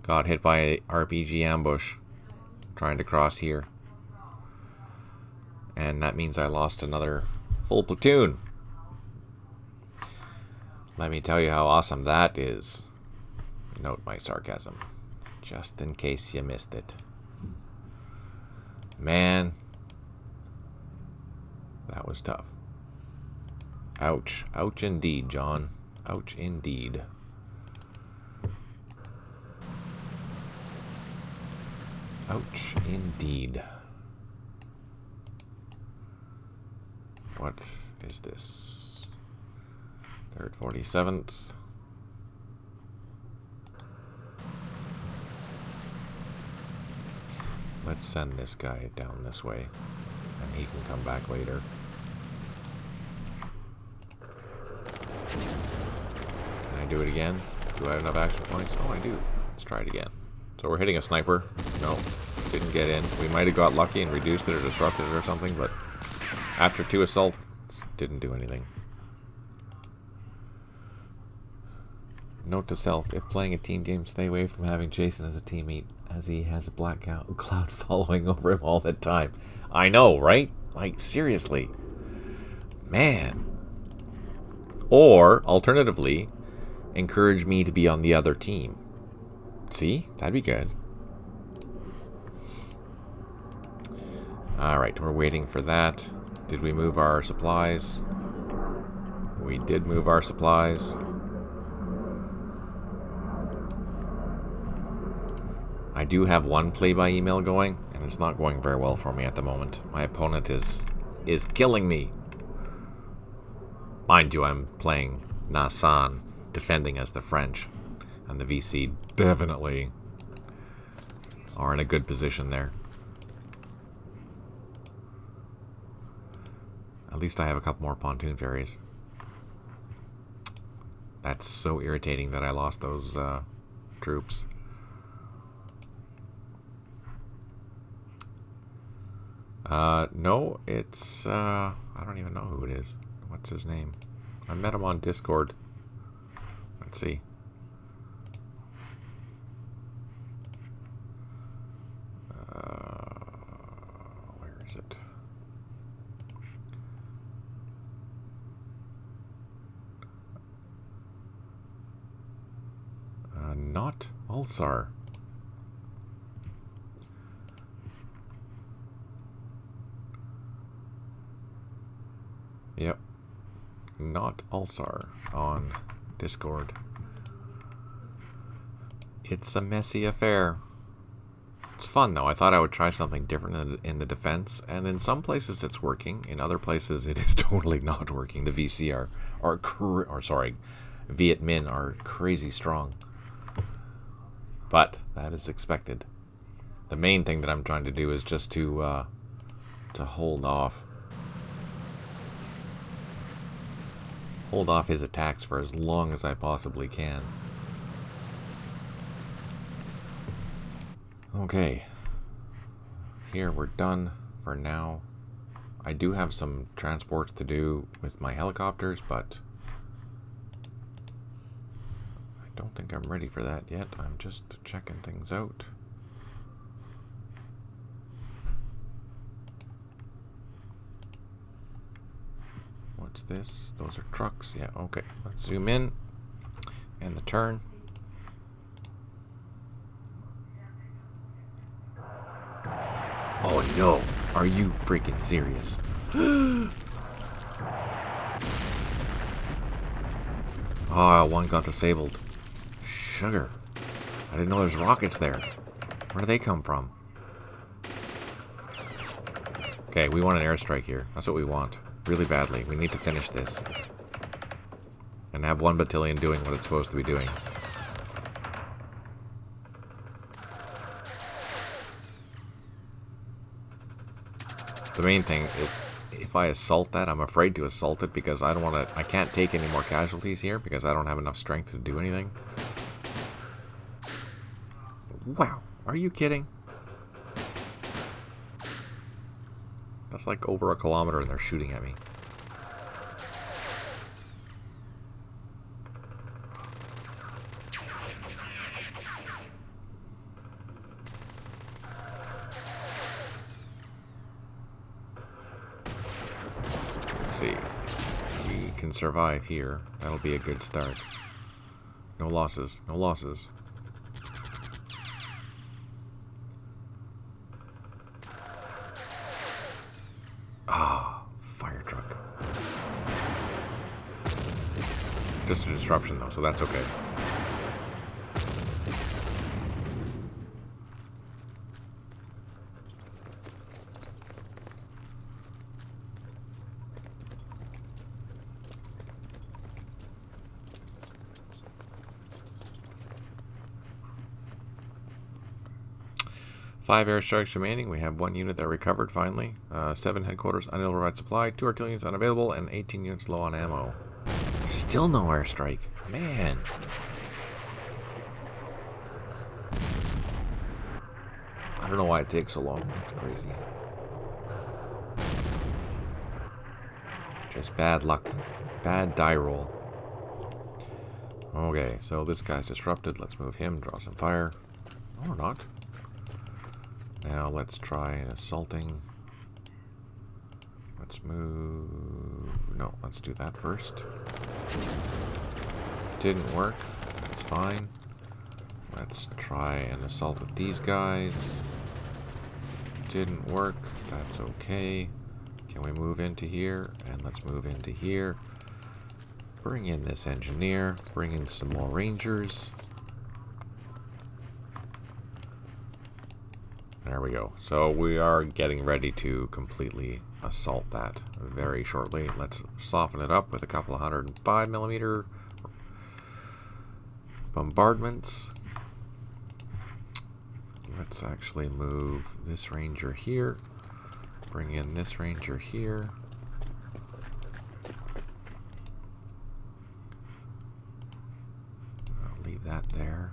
Got hit by a RPG ambush. Trying to cross here. And that means I lost another full platoon. Let me tell you how awesome that is. Note my sarcasm. Just in case you missed it. Man, that was tough. Ouch. Ouch indeed, John. Ouch indeed. Ouch indeed. What is this? 3rd 47th. Let's send this guy down this way, and he can come back later. Can I do it again? Do I have enough action points? Oh, I do. Let's try it again. So we're hitting a sniper. No, didn't get in. We might have got lucky and reduced it or disrupted it or something, but after 2 assaults, didn't do anything. Note to self, if playing a team game, stay away from having Jason as a teammate, as he has a black cloud following over him all the time. I know, right? Like, seriously. Man. Or, alternatively, encourage me to be on the other team. See? That'd be good. Alright, we're waiting for that. Did we move our supplies? We did move our supplies. I do have one play by email going, and it's not going very well for me at the moment. My opponent is killing me. Mind you, I'm playing Nassan, defending as the French, and the VC definitely are in a good position there. At least I have a couple more pontoon ferries. That's so irritating that I lost those troops. No, it's, I don't even know who it is. What's his name? I met him on Discord. Let's see. Where is it? Not Ulsar. Yep. Not Ulsar on Discord. It's a messy affair. It's fun though. I thought I would try something different in the defense, and in some places it's working. In other places it is totally not working. The VC Viet Minh are crazy strong. But that is expected. The main thing that I'm trying to do is just to hold off. Hold off his attacks for as long as I possibly can. Okay. Here, we're done for now. I do have some transports to do with my helicopters, but I don't think I'm ready for that yet. I'm just checking things out. What's this? Those are trucks. Yeah, okay. Let's zoom in. And the turn. Oh no. Are you freaking serious? Ah, one got disabled. Sugar. I didn't know there's rockets there. Where do they come from? Okay, we want an airstrike here. That's what we want. Really badly. We need to finish this. And have one battalion doing what it's supposed to be doing. The main thing is, if I assault that, I'm afraid to assault it because I don't want to. I can't take any more casualties here because I don't have enough strength to do anything. Wow, are you kidding? That's like over a kilometer and they're shooting at me. Let's see. We can survive here. That'll be a good start. No losses. No losses. Ah, fire truck. Just a disruption though, so that's okay. 5 airstrikes remaining. We have 1 unit that recovered finally. 7 headquarters unidentified supply. 2 artillery units unavailable, and 18 units low on ammo. Still no airstrike. Man. I don't know why it takes so long. That's crazy. Just bad luck. Bad die roll. Okay, so this guy's disrupted. Let's move him. Draw some fire. Or not. Now let's try an assaulting. Let's move... No, let's do that first. Didn't work. That's fine. Let's try an assault with these guys. Didn't work. That's okay. Can we move into here? And let's move into here. Bring in this engineer. Bring in some more rangers. There we go. So we are getting ready to completely assault that very shortly. Let's soften it up with a couple of 105mm bombardments. Let's actually move this ranger here. Bring in this ranger here. I'll leave that there.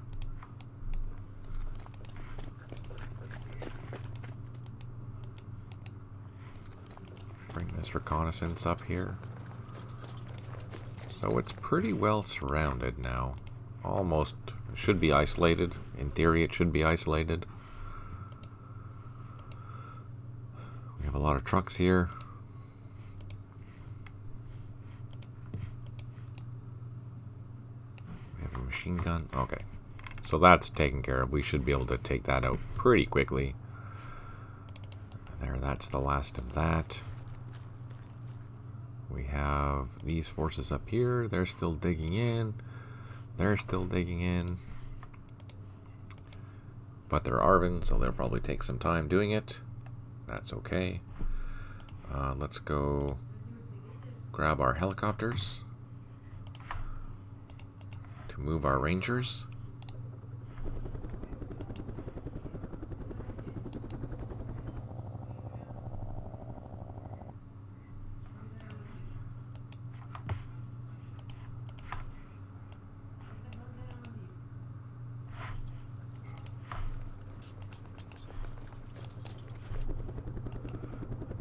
Bring this reconnaissance up here. So it's pretty well surrounded now. Almost should be isolated. In theory, it should be isolated. We have a lot of trucks here. We have a machine gun. Okay. So that's taken care of. We should be able to take that out pretty quickly. There, that's the last of that. We have these forces up here. They're still digging in. They're still digging in. But they're Arvin, so they'll probably take some time doing it. That's okay. Let's go grab our helicopters to move our rangers.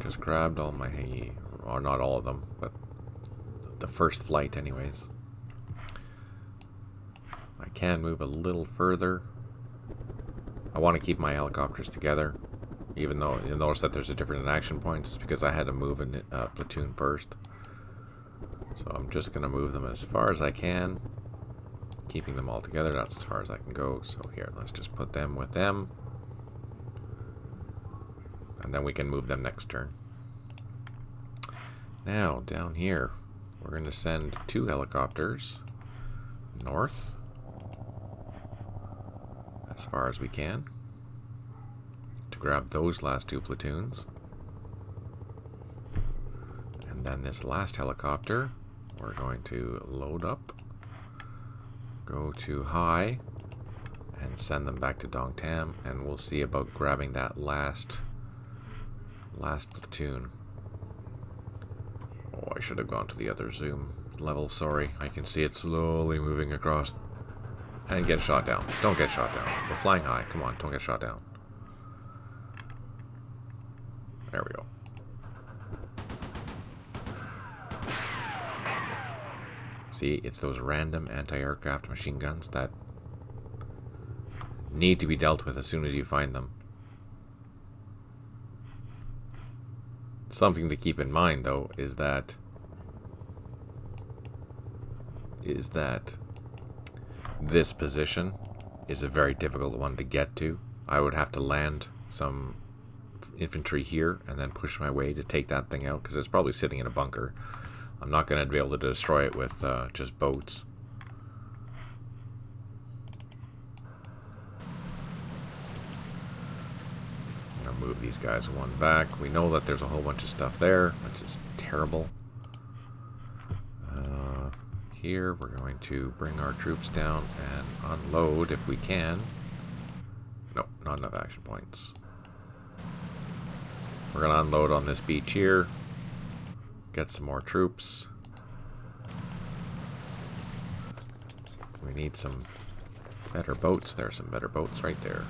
Just grabbed all my, or not all of them, but the first flight anyways. I can move a little further. I want to keep my helicopters together, even though you'll notice that there's a different action points because I had to move a platoon first. So I'm just going to move them as far as I can, keeping them all together. That's as far as I can go. So here, let's just put them with them. And then we can move them next turn. Now, down here, we're going to send 2 helicopters north as far as we can to grab those last 2 platoons. And then this last helicopter, we're going to load up, go to high, and send them back to Dong Tam, and we'll see about grabbing that last platoon. Oh, I should have gone to the other zoom level, sorry. I can see it slowly moving across. And get shot down. Don't get shot down. We're flying high. Come on, don't get shot down. There we go. See, it's those random anti-aircraft machine guns that need to be dealt with as soon as you find them. Something to keep in mind, though, is that this position is a very difficult one to get to. I would have to land some infantry here and then push my way to take that thing out because it's probably sitting in a bunker. I'm not going to be able to destroy it with just boats. Move these guys one back. We know that there's a whole bunch of stuff there, which is terrible. Here we're going to bring our troops down and unload if we can. Nope, not enough action points. We're going to unload on this beach here. Get some more troops. We need some better boats. There's some better boats right there.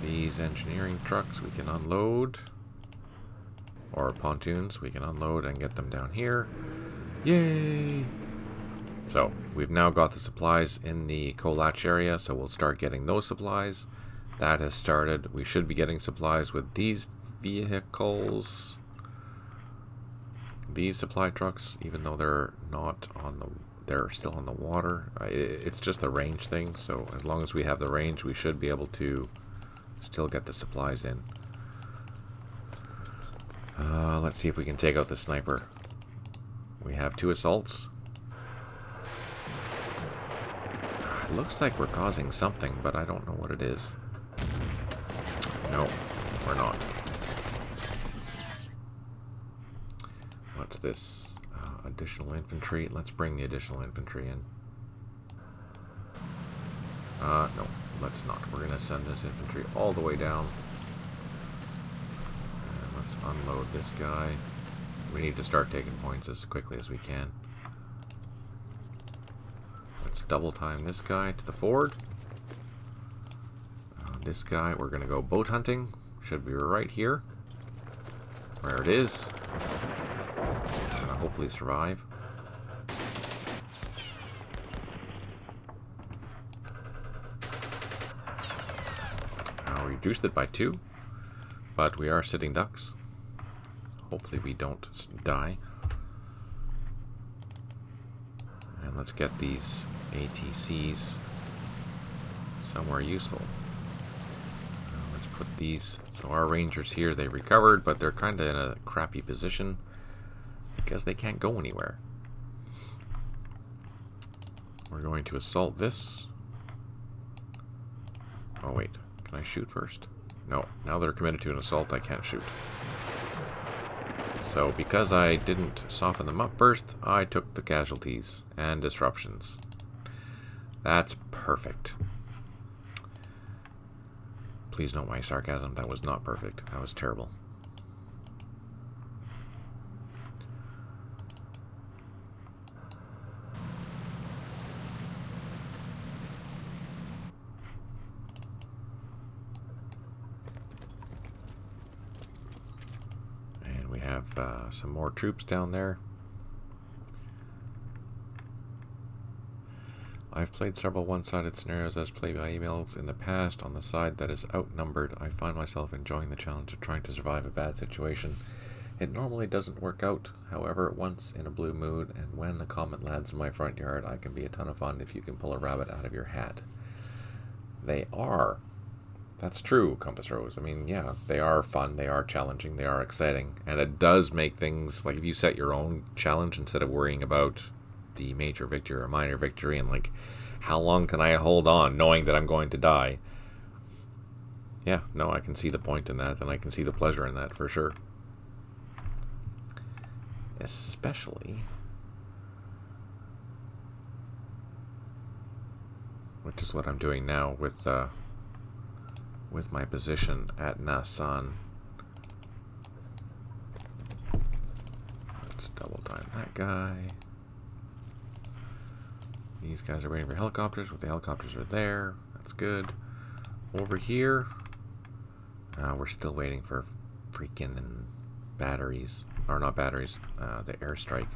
These engineering trucks we can unload. Or pontoons we can unload and get them down here. Yay! So, we've now got the supplies in the Kolach area, so we'll start getting those supplies. That has started. We should be getting supplies with these vehicles. These supply trucks, even though they're not on the... They're still on the water. It's just the range thing, so as long as we have the range, we should be able to still get the supplies in. Let's see if we can take out the sniper. We have 2 assaults. It looks like we're causing something, but I don't know what it is. No, we're not. What's this? Additional infantry. Let's bring the additional infantry in. No, let's not. We're going to send this infantry all the way down. And let's unload this guy. We need to start taking points as quickly as we can. Let's double time this guy to the ford. This guy, we're going to go boat hunting. Should be right here. Where it is. Gonna hopefully survive. We reduced it by 2, but we are sitting ducks. Hopefully we don't die. And let's get these ATCs somewhere useful. Let's put these. So our rangers here, they recovered, but they're kind of in a crappy position because they can't go anywhere. We're going to assault this. Oh wait, can I shoot first? No, now they're committed to an assault, I can't shoot. So because I didn't soften them up first, I took the casualties and disruptions. That's perfect. Please note my sarcasm, that was not perfect. That was terrible. And we have some more troops down there. I've played several one-sided scenarios as played by emails in the past. On the side that is outnumbered, I find myself enjoying the challenge of trying to survive a bad situation. It normally doesn't work out, however, once in a blue mood, and when a comet lands in my front yard, I can be a ton of fun if you can pull a rabbit out of your hat. They are. That's true, Compass Rose. I mean, yeah, they are fun, they are challenging, they are exciting, and it does make things, like if you set your own challenge instead of worrying about the major victory or minor victory and like how long can I hold on knowing that I'm going to die. Yeah, no, I can see the point in that, and I can see the pleasure in that for sure. Especially, which is what I'm doing now with my position at Nasan. Let's double time that guy. These guys are waiting for helicopters, but the helicopters are there. That's good. Over here, we're still waiting for freaking batteries. Or not batteries, the airstrike.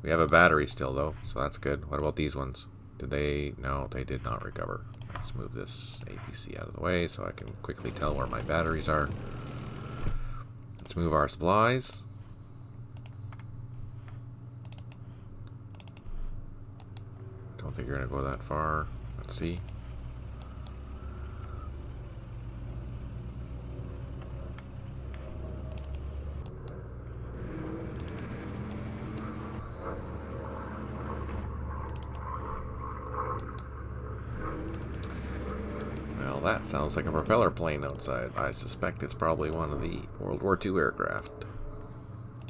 We have a battery still, though, so that's good. What about these ones? Did they? No, they did not recover. Let's move this APC out of the way so I can quickly tell where my batteries are. Let's move our supplies. Don't think you're going to go that far. Let's see. Well, that sounds like a propeller plane outside. I suspect it's probably one of the World War II aircraft.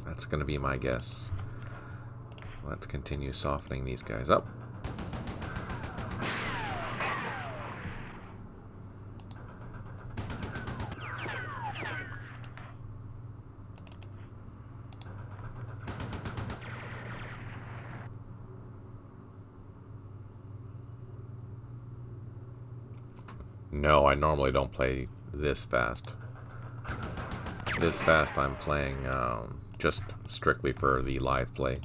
That's going to be my guess. Let's continue softening these guys up. No, I normally don't play this fast. This fast I'm playing just strictly for the live play.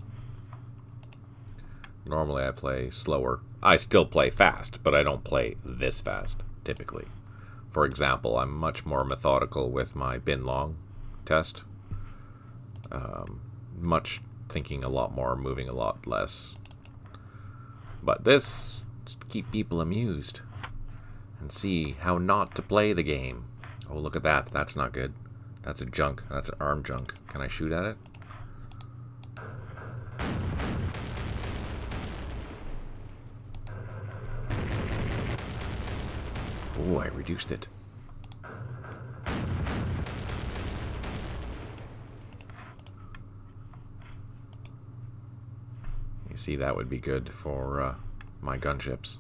Normally I play slower. I still play fast, but I don't play this fast, typically. For example, I'm much more methodical with my bin long test. Thinking a lot more, moving a lot less. But this, just to keep people amused and see how not to play the game. Oh, look at that. That's not good. That's a junk. That's an arm junk. Can I shoot at it? Oh, I reduced it. You see, that would be good for my gunships.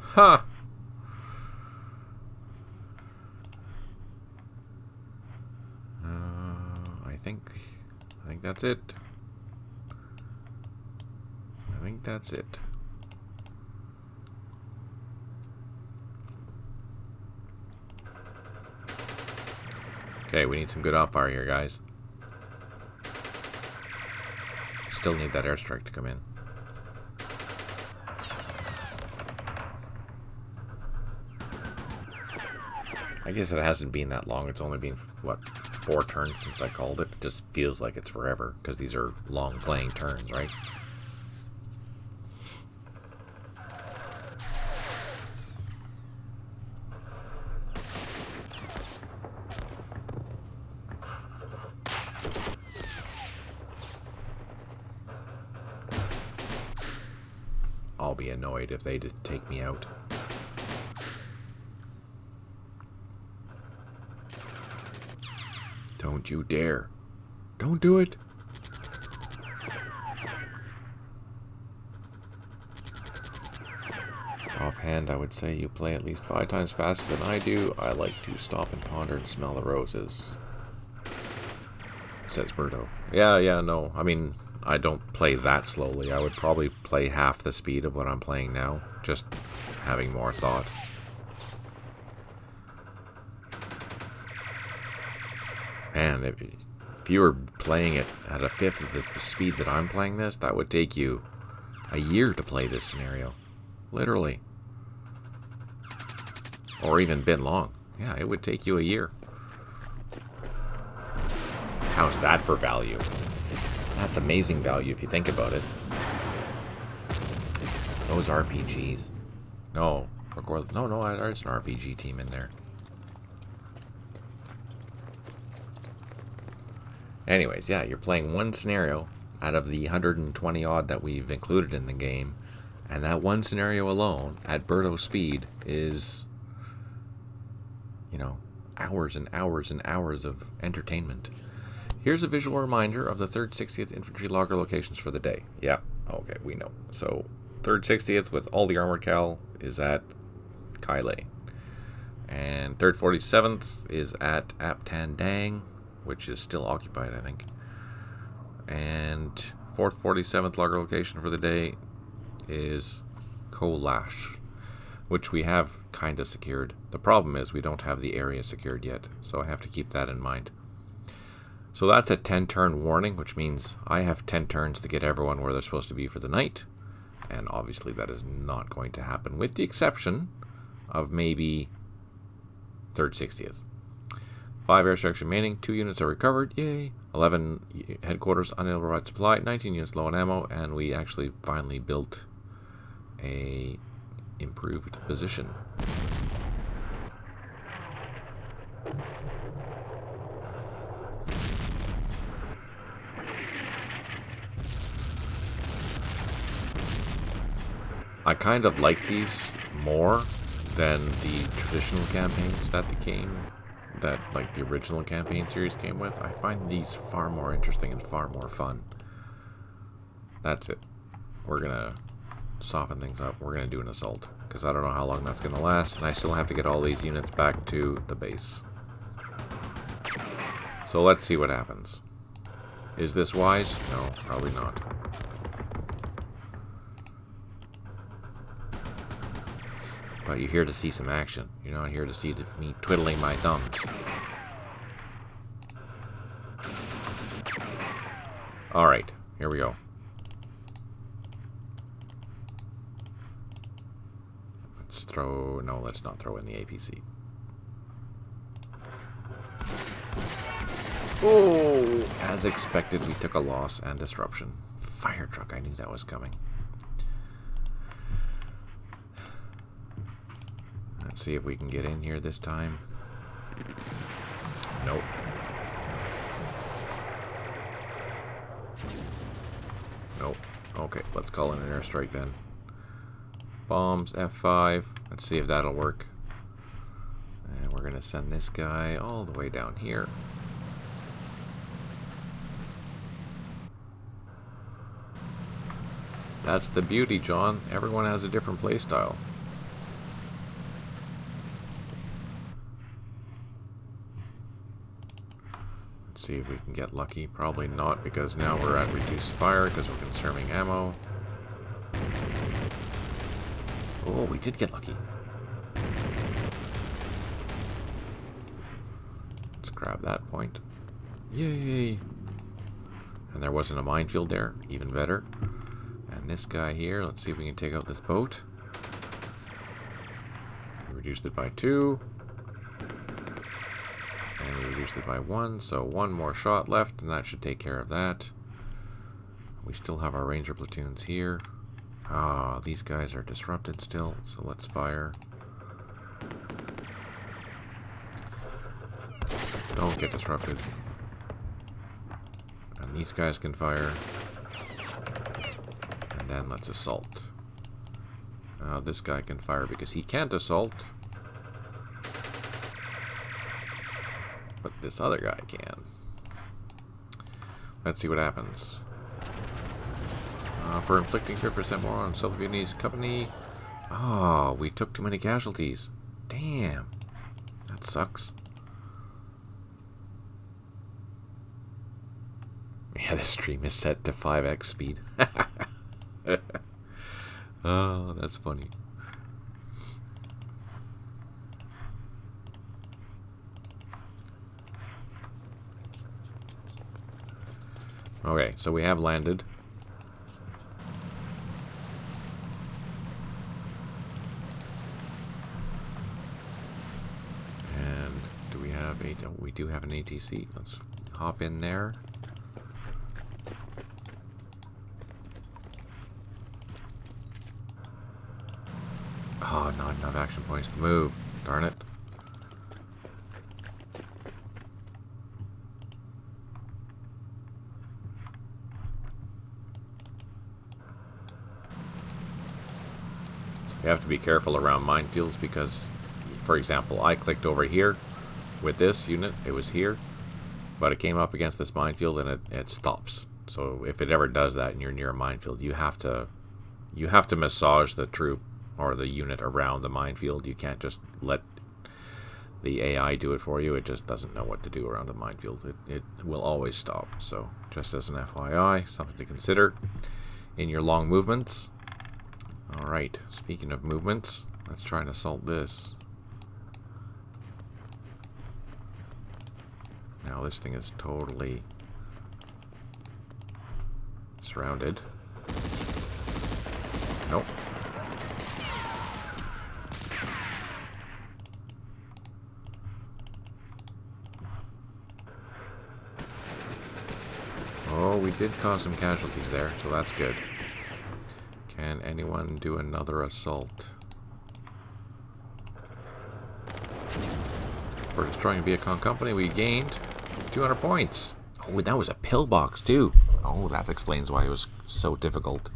Ha! I think that's it. I think that's it. Okay, we need some good op-fire here, guys. Still need that airstrike to come in. I guess it hasn't been that long. It's only been, what, 4 turns since I called it. It just feels like it's forever, because these are long playing turns, right? I'll be annoyed if they did take me out. Don't you dare. Don't do it. Offhand, I would say you play at least 5 times faster than I do. I like to stop and ponder and smell the roses. Says Berto. Yeah, no. I mean, I don't play that slowly. I would probably play half the speed of what I'm playing now. Just having more thought. Man, if you were playing it at a 5th of the speed that I'm playing this, that would take you a year to play this scenario. Literally. Or even bin long. Yeah, it would take you a year. How's that for value? That's amazing value if you think about it. Those RPGs. No, there's an RPG team in there. Anyways, yeah, you're playing one scenario out of the 120 odd that we've included in the game, and that one scenario alone at Berto speed is, you know, hours and hours and hours of entertainment. Here's a visual reminder of the 3rd 60th Infantry Logger locations for the day. Yeah, okay, we know. So, 3rd 60th with all the armored cal is at Kailai. And 3rd 47th is at Aptan Dang, which is still occupied, I think. And 4th 47th Logger location for the day is Kolash, which we have kind of secured. The problem is we don't have the area secured yet, so I have to keep that in mind. So that's a 10-turn warning, which means I have 10 turns to get everyone where they're supposed to be for the night. And obviously that is not going to happen, with the exception of maybe 3rd 60th. 5 airstrikes remaining, 2 units are recovered, yay. 11 headquarters unable to provide supply, 19 units low on ammo, and we actually finally built a improved position. I kind of like these more than the traditional campaigns that like the original campaign series came with. I find these far more interesting and far more fun. That's it. We're gonna soften things up. We're gonna do an assault, because I don't know how long that's gonna last, and I still have to get all these units back to the base. So let's see what happens. Is this wise? No, probably not. But you're here to see some action. You're not here to see me twiddling my thumbs. Alright, here we go. Let's throw... No, let's not throw in the APC. Oh! As expected, we took a loss and disruption. Fire truck, I knew that was coming. Let's see if we can get in here this time. Nope. Nope. Okay, let's call in an airstrike then. Bombs, F5. Let's see if that'll work. And we're going to send this guy all the way down here. That's the beauty, John. Everyone has a different playstyle. Let's see if we can get lucky. Probably not, because now we're at reduced fire because we're conserving ammo. Oh, we did get lucky. Let's grab that point. Yay! And there wasn't a minefield there. Even better. And this guy here, let's see if we can take out this boat. We reduced it by 2. And we reduced it by 1, so 1 more shot left, and that should take care of that. We still have our ranger platoons here. Ah, these guys are disrupted still, so let's fire. Don't get disrupted. And these guys can fire. And then let's assault. This guy can fire because he can't assault. But this other guy can. Let's see what happens. For inflicting 3% more on South Vietnamese company. Oh, we took too many casualties. Damn. That sucks. Yeah, the stream is set to 5x speed. Oh, that's funny. Okay, so we have landed. And do we have a... Oh, we do have an ATC. Let's hop in there. Oh, not enough action points to move. Darn it. You have to be careful around minefields because, for example, I clicked over here with this unit. It was here, but it came up against this minefield and it stops. So if it ever does that and you're near a minefield, you have to massage the troop or the unit around the minefield. You can't just let the AI do it for you. It just doesn't know what to do around the minefield. It will always stop. So just as an FYI, something to consider in your long movements. Alright, speaking of movements, let's try and assault this. Now this thing is totally surrounded. Nope. Oh, we did cause some casualties there, so that's good. Can anyone do another assault? For destroying Mekong company, we gained 200 points. Oh, that was a pillbox too. Oh, that explains why it was so difficult.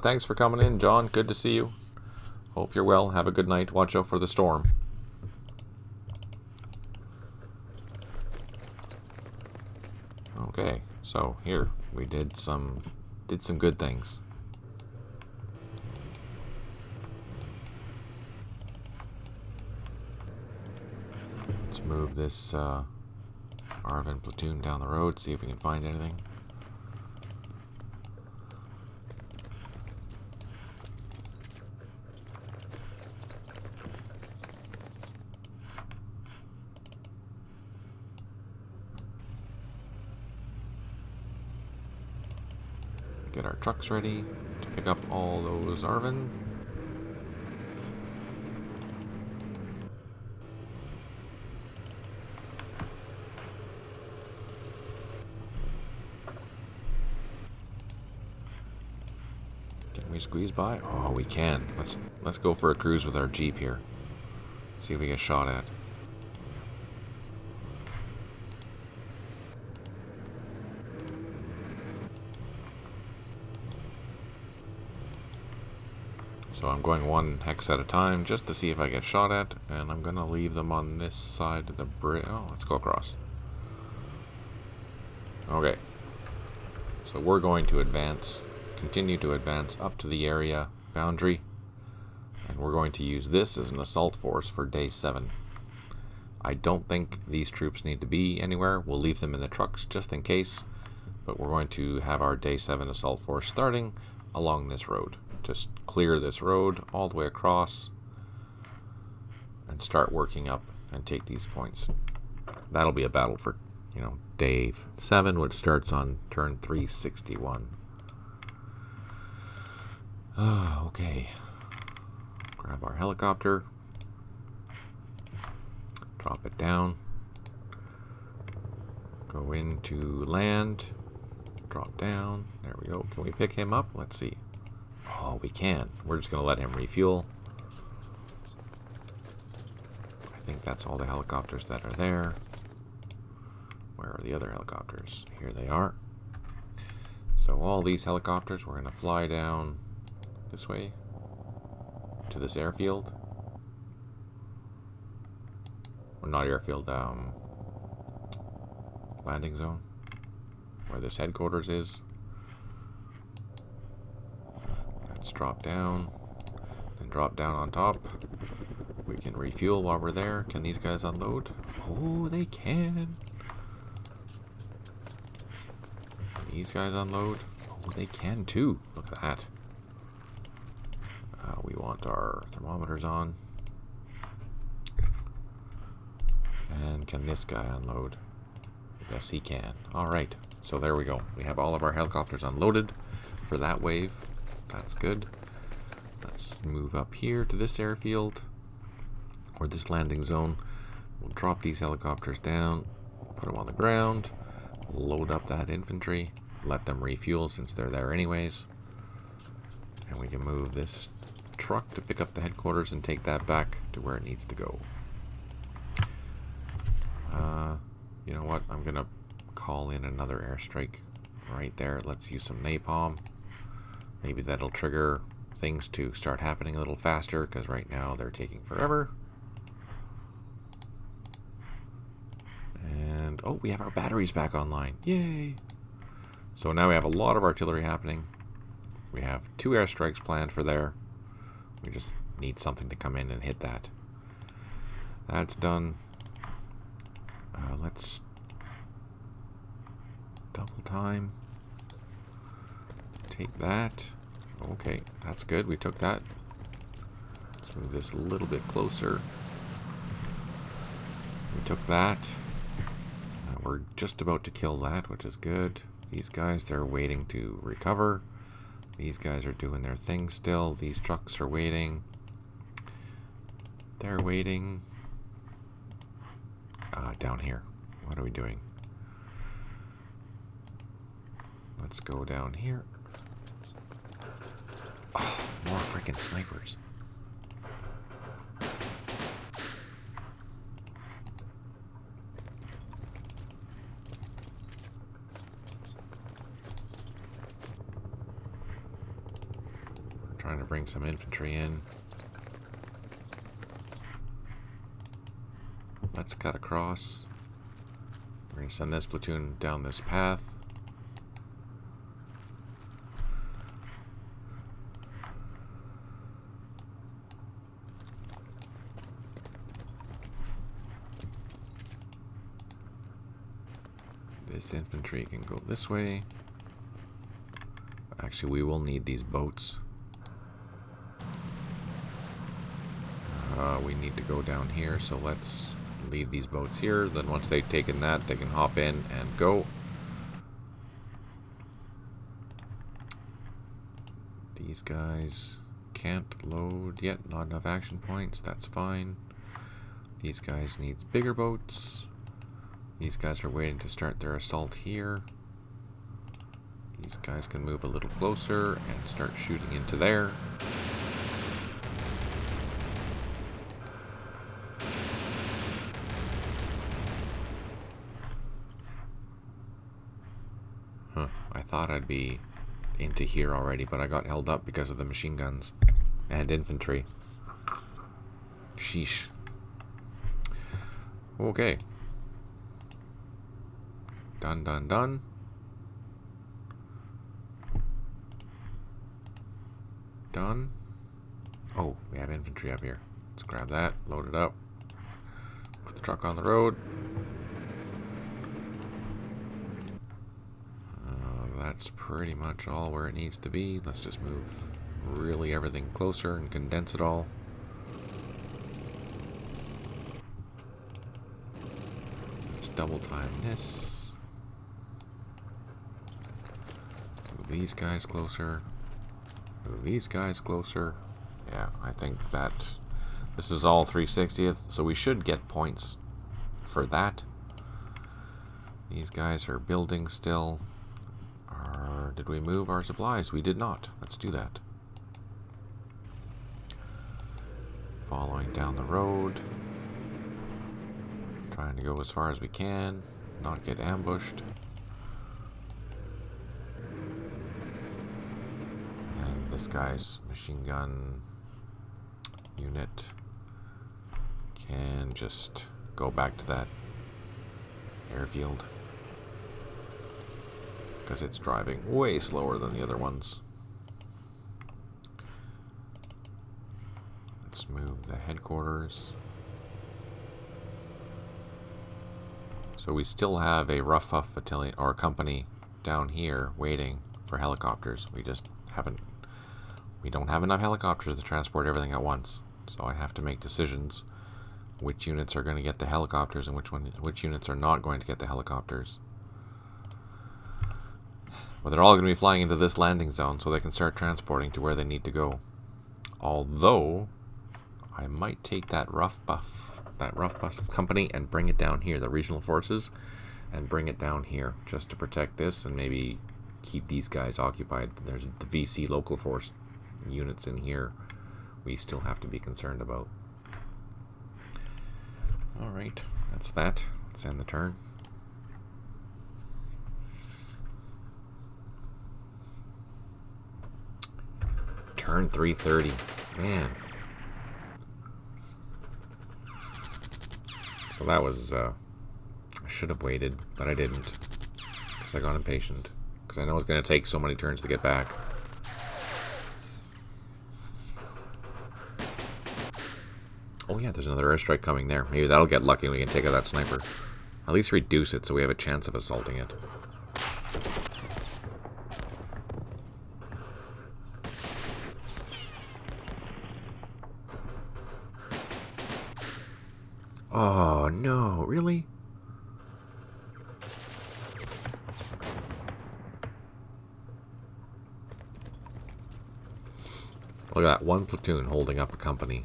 Thanks for coming in, John. Good to see you. Hope you're well. Have a good night. Watch out for the storm. Okay, so here we did some good things. Let's move this Arvin platoon down the road, see if we can find anything. get our trucks ready to pick up all those Arvin. Can we squeeze by? Oh, we can. Let's go for a cruise with our Jeep here. See if we get shot at. So I'm going one hex at a time just to see if I get shot at, and I'm gonna leave them on this side of the bridge. Oh, let's go across. Okay. So we're going to advance, continue to advance up to the area boundary, and we're going to use this as an assault force for day 7. I don't think these troops need to be anywhere. We'll leave them in the trucks just in case, but we're going to have our day 7 assault force starting along this road. Just clear this road all the way across and start working up and take these points. That'll be a battle for, day 7, which starts on turn 361. Okay. Grab our helicopter. Drop it down. Go into land. Drop down. There we go. Can we pick him up? Let's see. Oh, we can. We're just going to let him refuel. I think that's all the helicopters that are there. Where are the other helicopters? Here they are. So all these helicopters, we're going to fly down this way to this airfield. Or not airfield, landing zone, where this headquarters is. Let's drop down, then drop down on top. We can refuel while we're there. Can these guys unload? Oh, they can. These guys unload? Oh, they can too. Look at that. We want our thermometers on. And can this guy unload? Yes, he can. Alright, so there we go. We have all of our helicopters unloaded for that wave. That's good. Let's move up here to this airfield, or this landing zone. We'll drop these helicopters down, put them on the ground, load up that infantry, let them refuel since they're there anyways. And we can move this truck to pick up the headquarters and take that back to where it needs to go. You know what? I'm gonna call in another airstrike right there. Let's use some napalm. Maybe that'll trigger things to start happening a little faster, because right now they're taking forever. And oh, we have our batteries back online. Yay! So now we have a lot of artillery happening. We have 2 airstrikes planned for there. We just need something to come in and hit that. That's done. Let's double time. Take that. Okay, that's good. We took that. Let's move this a little bit closer. We took that. We're just about to kill that, which is good. These guys, they're waiting to recover. These guys are doing their thing still. These trucks are waiting. They're waiting. Down here. What are we doing? Let's go down here. Oh, more freaking snipers. We're trying to bring some infantry in. Let's cut across. We're going to send this platoon down this path. This infantry can go this way. Actually, we will need these boats. We need to go down here, so let's leave these boats here. Then once they've taken that, they can hop in and go. These guys can't load yet. Not enough action points. That's fine. These guys needs bigger boats. These guys are waiting to start their assault here. These guys can move a little closer and start shooting into there. I thought I'd be into here already, but I got held up because of the machine guns and infantry. Sheesh. Okay. Done, done, done. Done. Oh, we have infantry up here. Let's grab that, load it up, put the truck on the road. That's pretty much all where it needs to be. Let's just move really everything closer and condense it all. Let's double time this. Move these guys closer. Move these guys closer. Yeah, I think that this is all 360th, so we should get points for that. These guys are building still. Did we move our supplies? We did not. Let's do that. Following down the road. Trying to go as far as we can. Not get ambushed. And this guy's machine gun unit can just go back to that airfield. Because it's driving way slower than the other ones. Let's move the headquarters. So we still have a rough up battalion or company down here waiting for helicopters. We don't have enough helicopters to transport everything at once. So I have to make decisions which units are going to get the helicopters and which units are not going to get the helicopters. But they're all going to be flying into this landing zone so they can start transporting to where they need to go. Although, I might take that rough buff company and bring it down here, the regional forces, and bring it down here just to protect this and maybe keep these guys occupied. There's the VC local force units in here we still have to be concerned about. Alright, that's that. Let's end the turn. Turn 330. Man. So that was, I should have waited, but I didn't. Because I got impatient. Because I know it's going to take so many turns to get back. Oh yeah, there's another airstrike coming there. Maybe that'll get lucky and we can take out that sniper. At least reduce it so we have a chance of assaulting it. Oh, no. Really? Look at that. One platoon holding up a company.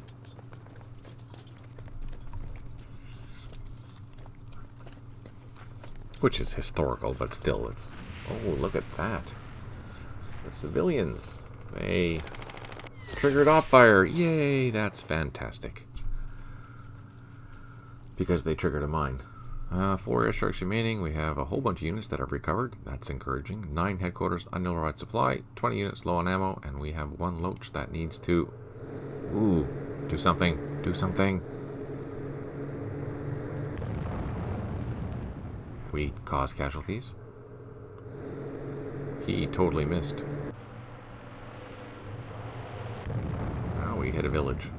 Which is historical, but still it's... Oh, look at that. The civilians. They triggered op fire. Yay, that's fantastic. Because they triggered a mine. 4 airstrikes remaining. We have a whole bunch of units that have recovered. That's encouraging. 9 headquarters, unnotified supply. 20 units low on ammo. And we have 1 loach that needs to... Ooh, do something. Do something. We caused casualties. He totally missed. Now we hit a village.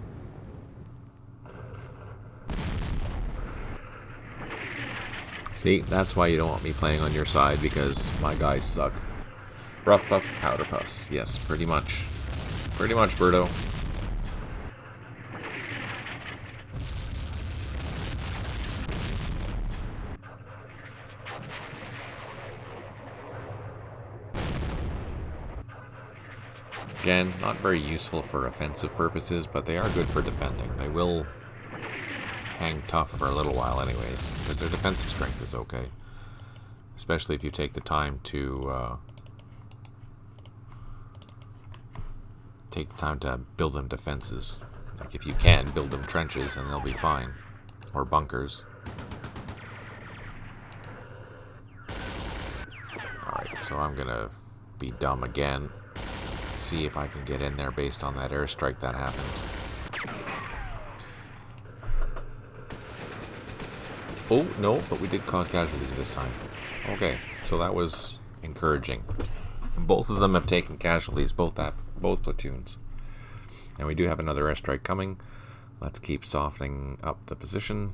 See, that's why you don't want me playing on your side, because my guys suck. Rough puff, powder puffs. Yes, pretty much. Pretty much, Birdo. Again, not very useful for offensive purposes, but they are good for defending. They will hang tough for a little while anyways, because their defensive strength is okay. Especially if you take the time to build them defenses. Like if you can, build them trenches and they'll be fine. Or bunkers. Alright, so I'm gonna be dumb again. See if I can get in there based on that airstrike that happened. Oh, no, but we did cause casualties this time. Okay, so that was encouraging. Both of them have taken casualties, both platoons. And we do have another airstrike coming. Let's keep softening up the position.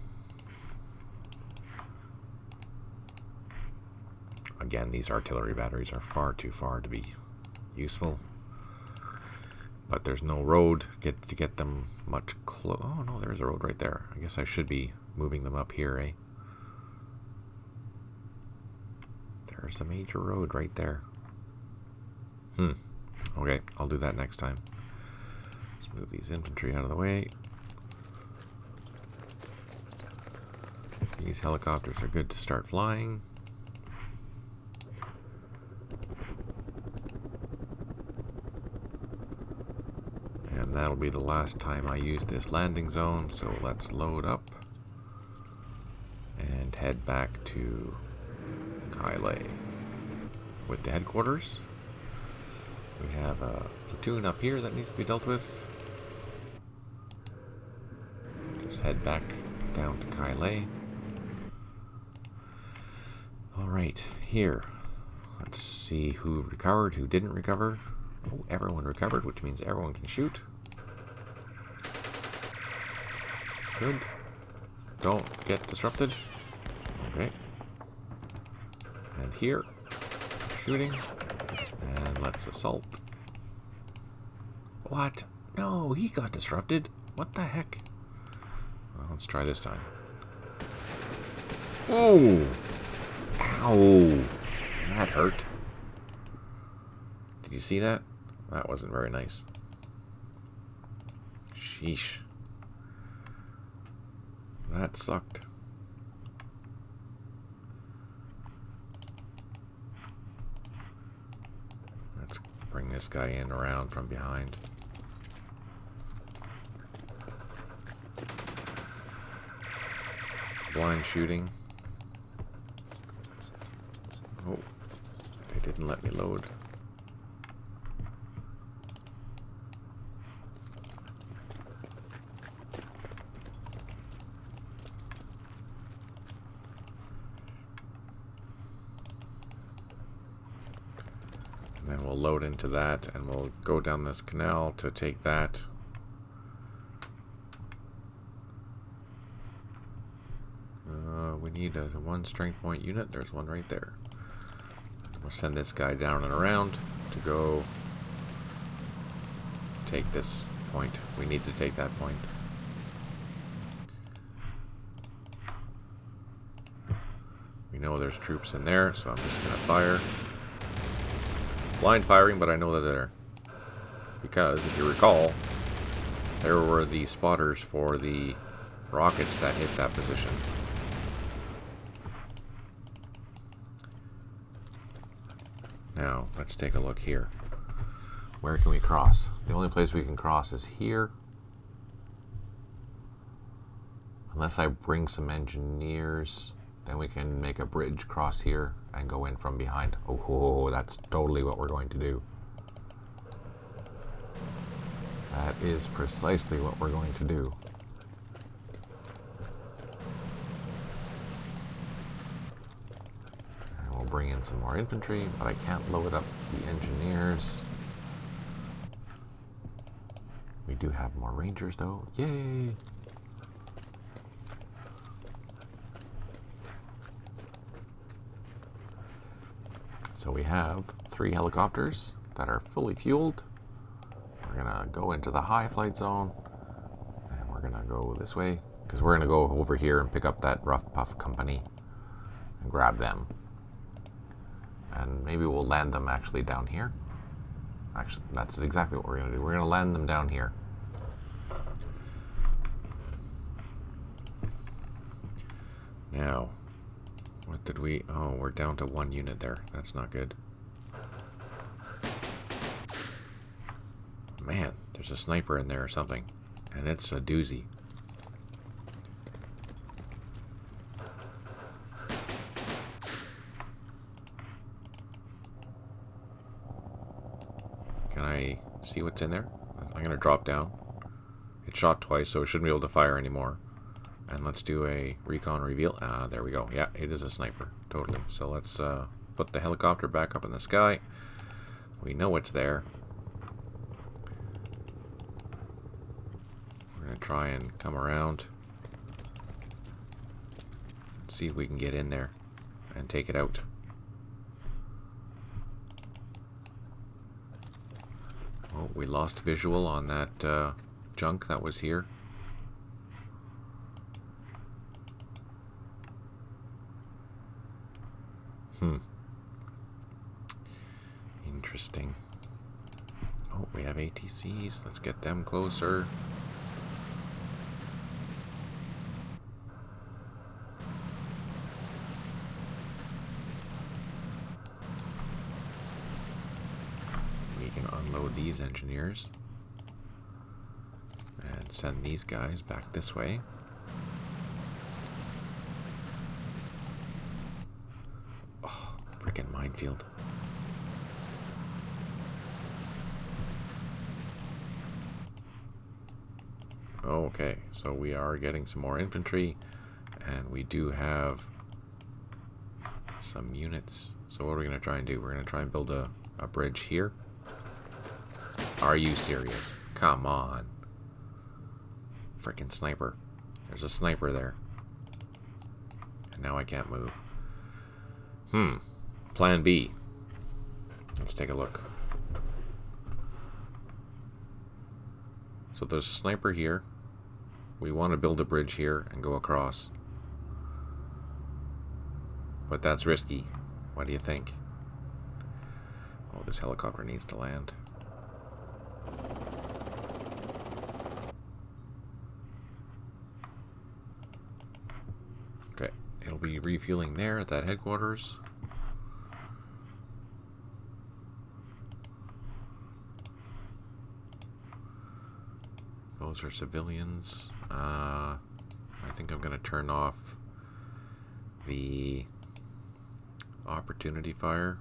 Again, these artillery batteries are far too far to be useful. But there's no road to get them much close. Oh, no, there's a road right there. I guess I should be moving them up here, eh? There's a major road right there. Okay, I'll do that next time. Let's move these infantry out of the way. These helicopters are good to start flying. And that'll be the last time I use this landing zone, so let's load up and head back to Kailai. With the headquarters, we have a platoon up here that needs to be dealt with. Just head back down to Kailai. Alright, here. Let's see who recovered, who didn't recover. Oh, everyone recovered, which means everyone can shoot. Good. Don't get disrupted. Okay. And here, shooting. And let's assault. What? No, he got disrupted. What the heck? Well, let's try this time. Oh! Ow! That hurt. Did you see that? That wasn't very nice. Sheesh. That sucked. Let's bring this guy in around from behind. Blind shooting. Oh, they didn't let me load. Then we'll load into that and we'll go down this canal to take that. We need a 1 strength point unit. There's one right there. We'll send this guy down and around to go take this point. We need to take that point. We know there's troops in there, so I'm just going to fire. Blind firing, but I know that they're there. Because, if you recall, there were the spotters for the rockets that hit that position. Now, let's take a look here. Where can we cross? The only place we can cross is here. Unless I bring some engineers, then we can make a bridge cross here and go in from behind. Oh, that's totally what we're going to do. That is precisely what we're going to do. And we'll bring in some more infantry, but I can't load up the engineers. We do have more rangers though. Yay! So we have 3 helicopters that are fully fueled. We're gonna go into the high flight zone and we're gonna go this way because we're gonna go over here and pick up that Rough Puff company and grab them. And maybe we'll land them actually down here. Actually, that's exactly what we're going to do. We're going to land them down here. Now, what did we... Oh, we're down to 1 unit there. That's not good. Man, there's a sniper in there or something. And it's a doozy. Can I see what's in there? I'm going to drop down. It shot twice, so it shouldn't be able to fire anymore. And let's do a recon reveal. There we go. Yeah, it is a sniper. Totally. So let's put the helicopter back up in the sky. We know it's there. We're going to try and come around. See if we can get in there and take it out. Oh, we lost visual on that junk that was here. Interesting. Oh, we have ATCs. Let's get them closer. We can unload these engineers and send these guys back this way. Oh, freaking minefield. Okay, so we are getting some more infantry, and we do have some units. So what are we going to try and do? We're going to try and build a bridge here. Are you serious? Come on. Freaking sniper. There's a sniper there. And now I can't move. Plan B. Let's take a look. So there's a sniper here. We want to build a bridge here and go across. But that's risky. What do you think? Oh, this helicopter needs to land. Okay, it'll be refueling there at that headquarters. Those are civilians. I think I'm going to turn off the opportunity fire.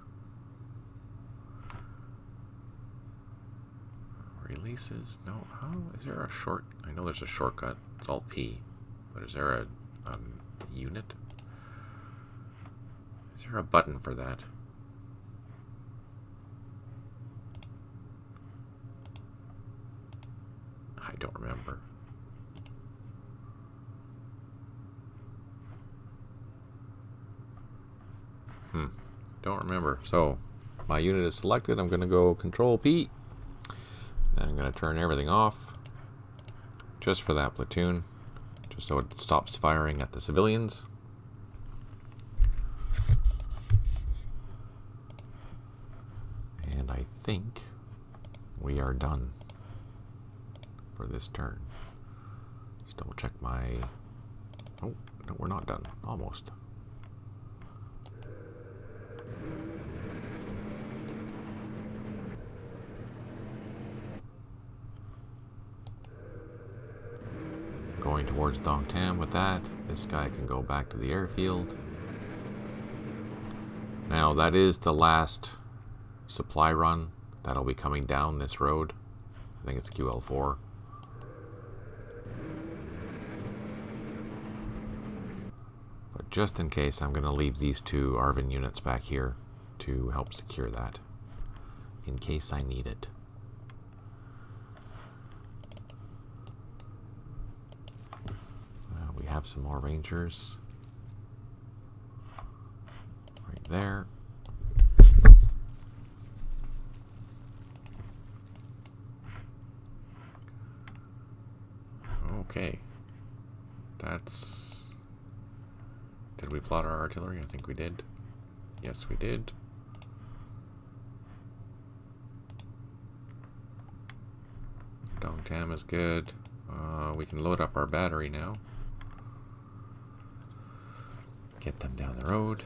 Releases? No. How? Is there a short? I know there's a shortcut. It's all P. But is there a unit? Is there a button for that? I don't remember. Don't remember. So, my unit is selected. I'm going to go Control P. Then I'm going to turn everything off. Just for that platoon. Just so it stops firing at the civilians. And I think we are done for this turn. Let's double check my... Oh, no, we're not done. Almost. Going towards Dongtan with that. This guy can go back to the airfield. Now, that is the last supply run that'll be coming down this road. I think it's QL4. But just in case, I'm going to leave these two Arvin units back here to help secure that, in case I need it. We have some more Rangers right there. Okay, that's... Did we plot our artillery? I think we did. Yes, we did. cam is good. We can load up our battery now. Get them down the road.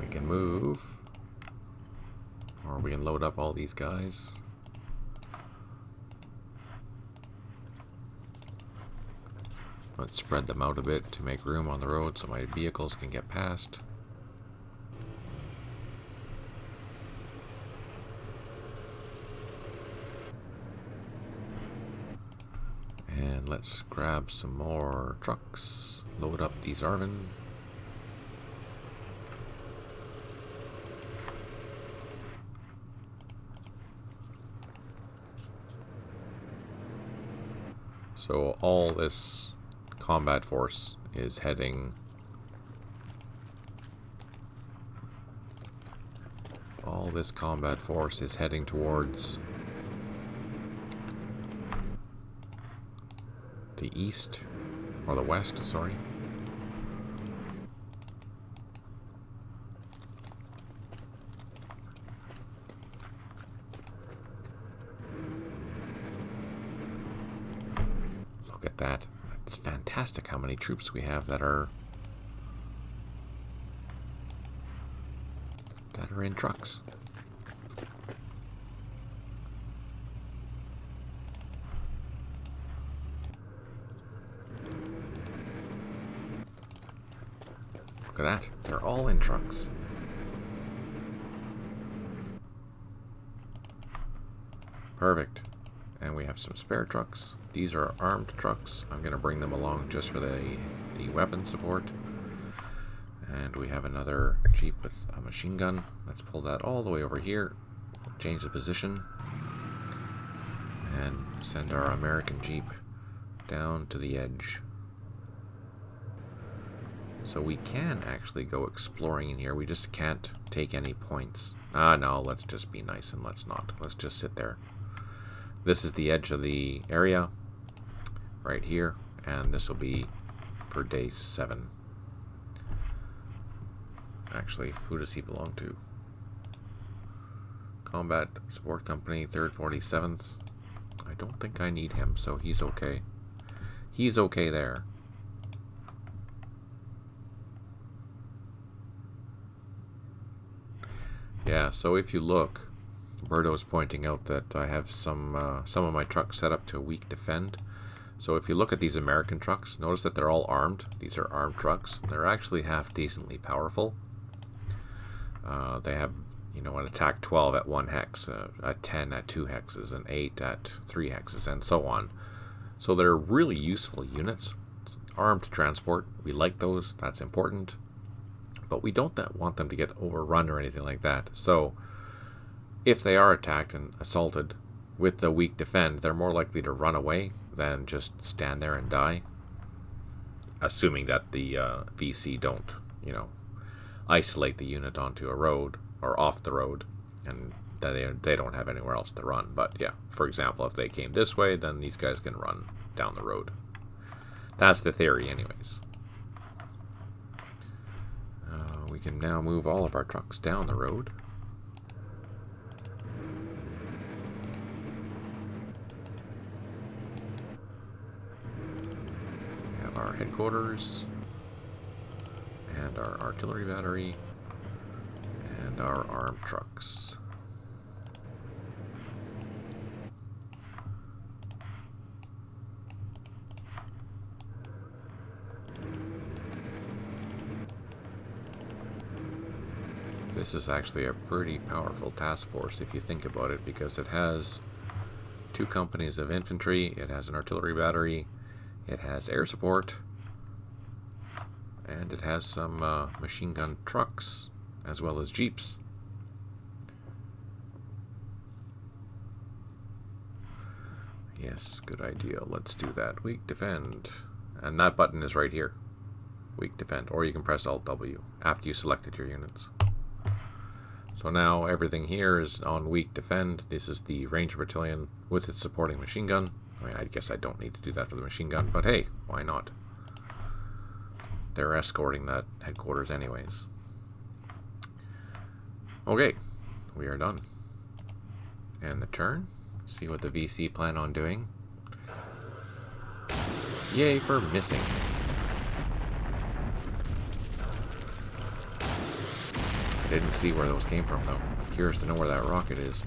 We can move. Or we can load up all these guys. Let's spread them out a bit to make room on the road so my vehicles can get past. And let's grab some more trucks. Load up these Arvin. So all this combat force is heading towards the east, or the west, sorry. Look at that. It's fantastic how many troops we have that are in trucks. Look at that. They're all in trucks. Perfect. And we have some spare trucks. These are armed trucks. I'm going to bring them along just for the weapon support. And we have another Jeep with a machine gun. Let's pull that all the way over here. Change the position. And send our American Jeep down to the edge. So we can actually go exploring in here. We just can't take any points. No, let's just be nice and let's not. Let's just sit there. This is the edge of the area. Right here. And this will be for day 7. Actually, who does he belong to? Combat Support Company, 3rd 47th. I don't think I need him, so he's okay. He's okay there. Yeah, so if you look, Berto's pointing out that I have some of my trucks set up to weak defend. So if you look at these American trucks, notice that they're all armed. These are armed trucks. They're actually half decently powerful. They have, you know, an attack 12 at 1 hex, a 10 at 2 hexes, an 8 at 3 hexes, and so on. So they're really useful units. Armed transport, we like those, that's important. But we don't want them to get overrun or anything like that. So if they are attacked and assaulted with the weak defend, they're more likely to run away than just stand there and die. Assuming that the VC don't, you know, isolate the unit onto a road or off the road and that they don't have anywhere else to run. But yeah, for example, if they came this way, then these guys can run down the road. That's the theory anyways. We can now move all of our trucks down the road. We have our headquarters and our artillery battery and our armed trucks. This is actually a pretty powerful task force if you think about it, because it has 2 companies of infantry, it has an artillery battery, it has air support, and it has some machine gun trucks as well as jeeps. Yes, good idea. Let's do that. Weak defend. And that button is right here. Weak defend. Or you can press Alt W after you selected your units. So now everything here is on weak defend. This is the Ranger Battalion with its supporting machine gun. I mean, I guess I don't need to do that for the machine gun, but hey, why not? They're escorting that headquarters anyways. Okay, we are done. And the turn. See what the VC plan on doing. Yay for missing. I didn't see where those came from, though. I'm curious to know where that rocket is.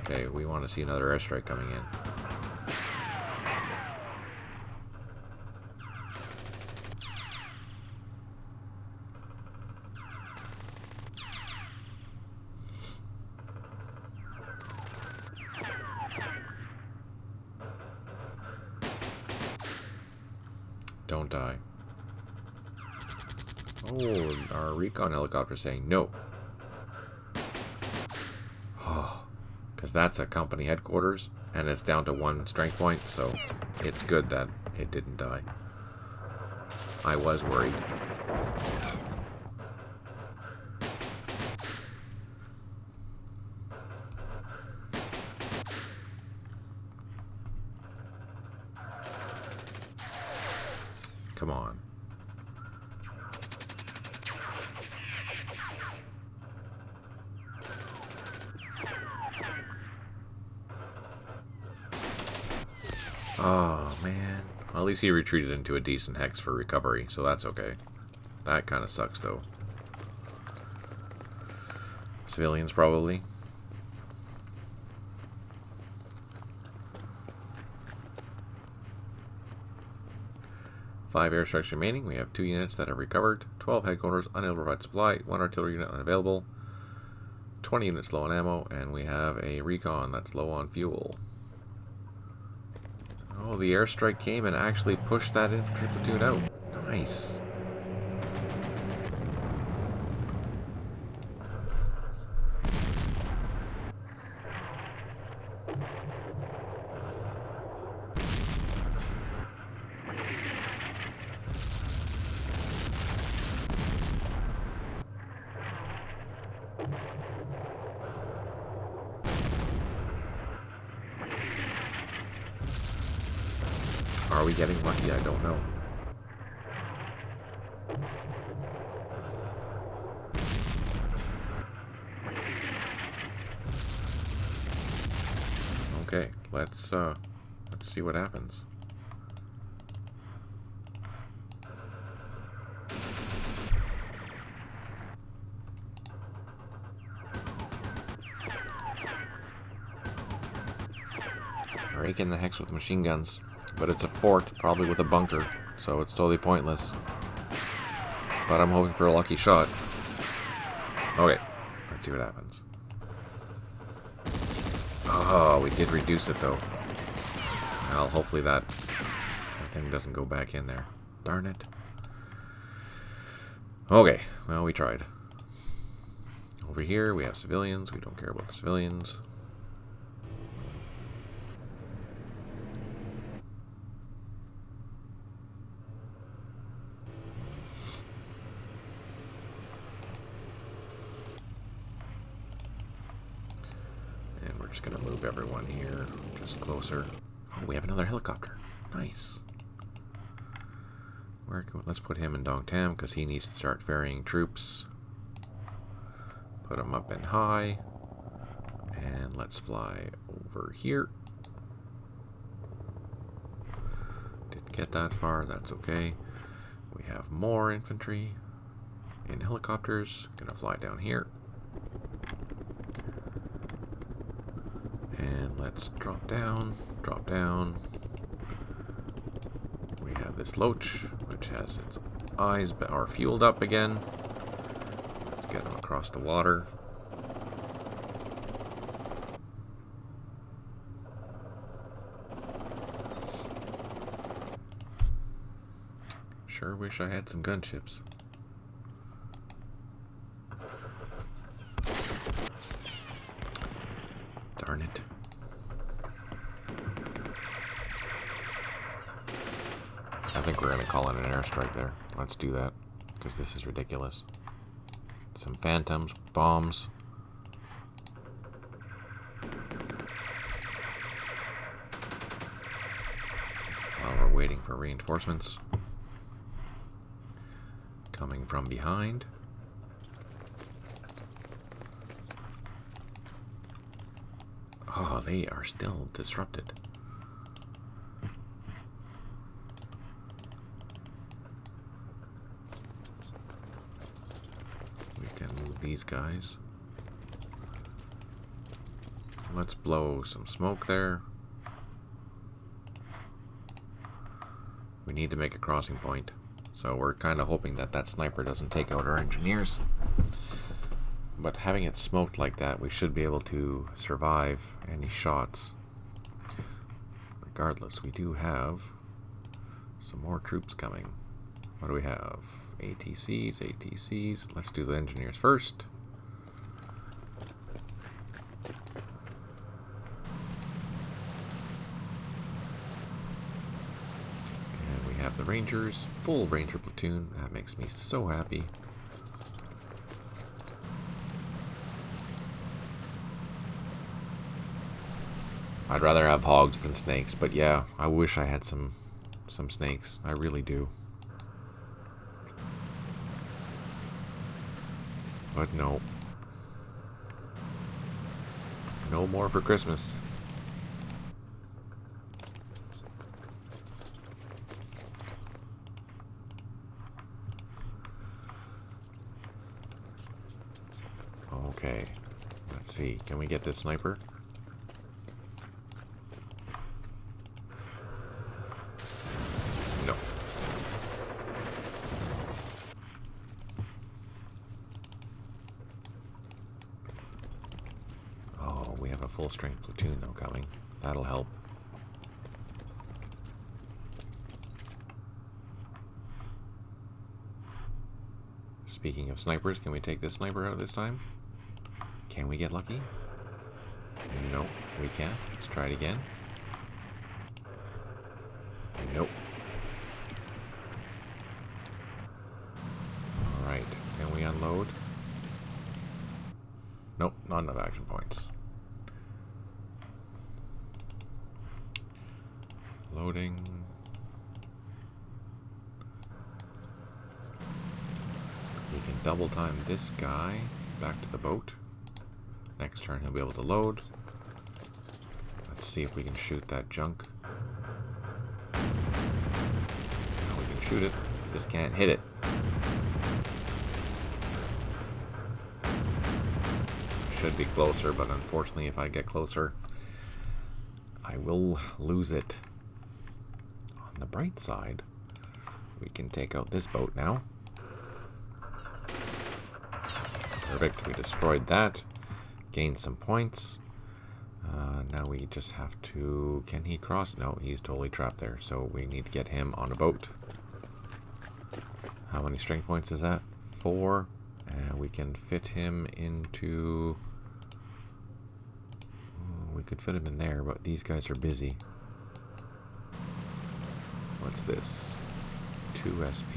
Okay, we want to see another airstrike coming in. Don't die. Oh, our recon helicopter saying no. Oh, because that's a company headquarters, and it's down to 1 strength point, so it's good that it didn't die. I was worried. Come on. Oh, man. Well, at least he retreated into a decent hex for recovery, so that's okay. That kind of sucks, though. Civilians, probably. Five airstrikes remaining. We have 2 units that have recovered. 12 headquarters unable to provide supply. 1 artillery unit unavailable. 20 units low on ammo. And we have a recon that's low on fuel. Oh, the airstrike came and actually pushed that infantry platoon out. Nice. Are we getting lucky? I don't know. Okay, let's see what happens. Raking the hex with machine guns. But it's a fort, probably with a bunker, so it's totally pointless. But I'm hoping for a lucky shot. Okay, let's see what happens. Oh, we did reduce it though. Well, hopefully that thing doesn't go back in there. Darn it. Okay, well, we tried. Over here, we have civilians. We don't care about the civilians. Just gonna move everyone here just closer. Oh, we have another helicopter. Nice. Let's put him in Dong Tam because he needs to start ferrying troops. Put him up in high. And let's fly over here. Didn't get that far, that's okay. We have more infantry in helicopters. Gonna fly down here. And let's drop down, drop down. We have this Loach, which has its eyes are fueled up again. Let's get them across the water. Sure wish I had some gunships. Darn it. I think we're going to call in an airstrike there. Let's do that, because this is ridiculous. Some phantoms, bombs. While we're waiting for reinforcements. coming from behind. Oh, they are still disrupted. We can move these guys. Let's blow some smoke there. We need to make a crossing point. So we're kind of hoping that that sniper doesn't take out our engineers. But having it smoked like that, we should be able to survive any shots. Regardless, we do have some more troops coming. What do we have? ATCs, ATCs. Let's do the engineers first. And we have the Rangers, full Ranger platoon. That makes me so happy. I'd rather have hogs than snakes, but yeah, I wish I had some snakes. I really do. But no. No more for Christmas. Okay. Let's see. Can we get this sniper? No. Oh, we have a full strength platoon though coming. That'll help. Speaking of snipers, can we take this sniper out this time? Can we get lucky? Nope, we can't. Let's try it again. Nope. Alright, can we unload? Nope, not enough action points. Loading. We can double time this guy back to the boat. Next turn he'll be able to load. Let's see if we can shoot that junk. Now we can shoot it, just can't hit it. Should be closer, but unfortunately if I get closer, I will lose it. On the bright side, we can take out this boat now. Perfect, we destroyed that. Gained some points. Now we just have to... Can he cross? No, he's totally trapped there. So we need to get him on a boat. How many strength points is that? 4. And we can fit him into... We could fit him in there, but these guys are busy. What's this? 2 SP.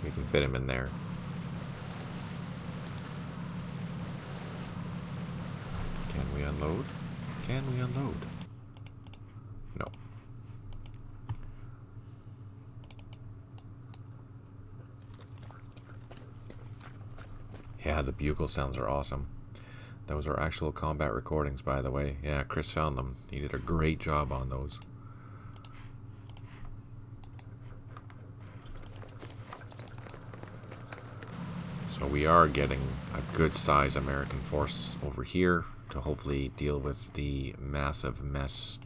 We can fit him in there. Can we unload? Can we unload? No. Yeah, the bugle sounds are awesome. Those are actual combat recordings, by the way. Yeah, Chris found them. He did a great job on those. So we are getting a good size American force over here to hopefully deal with the massive mess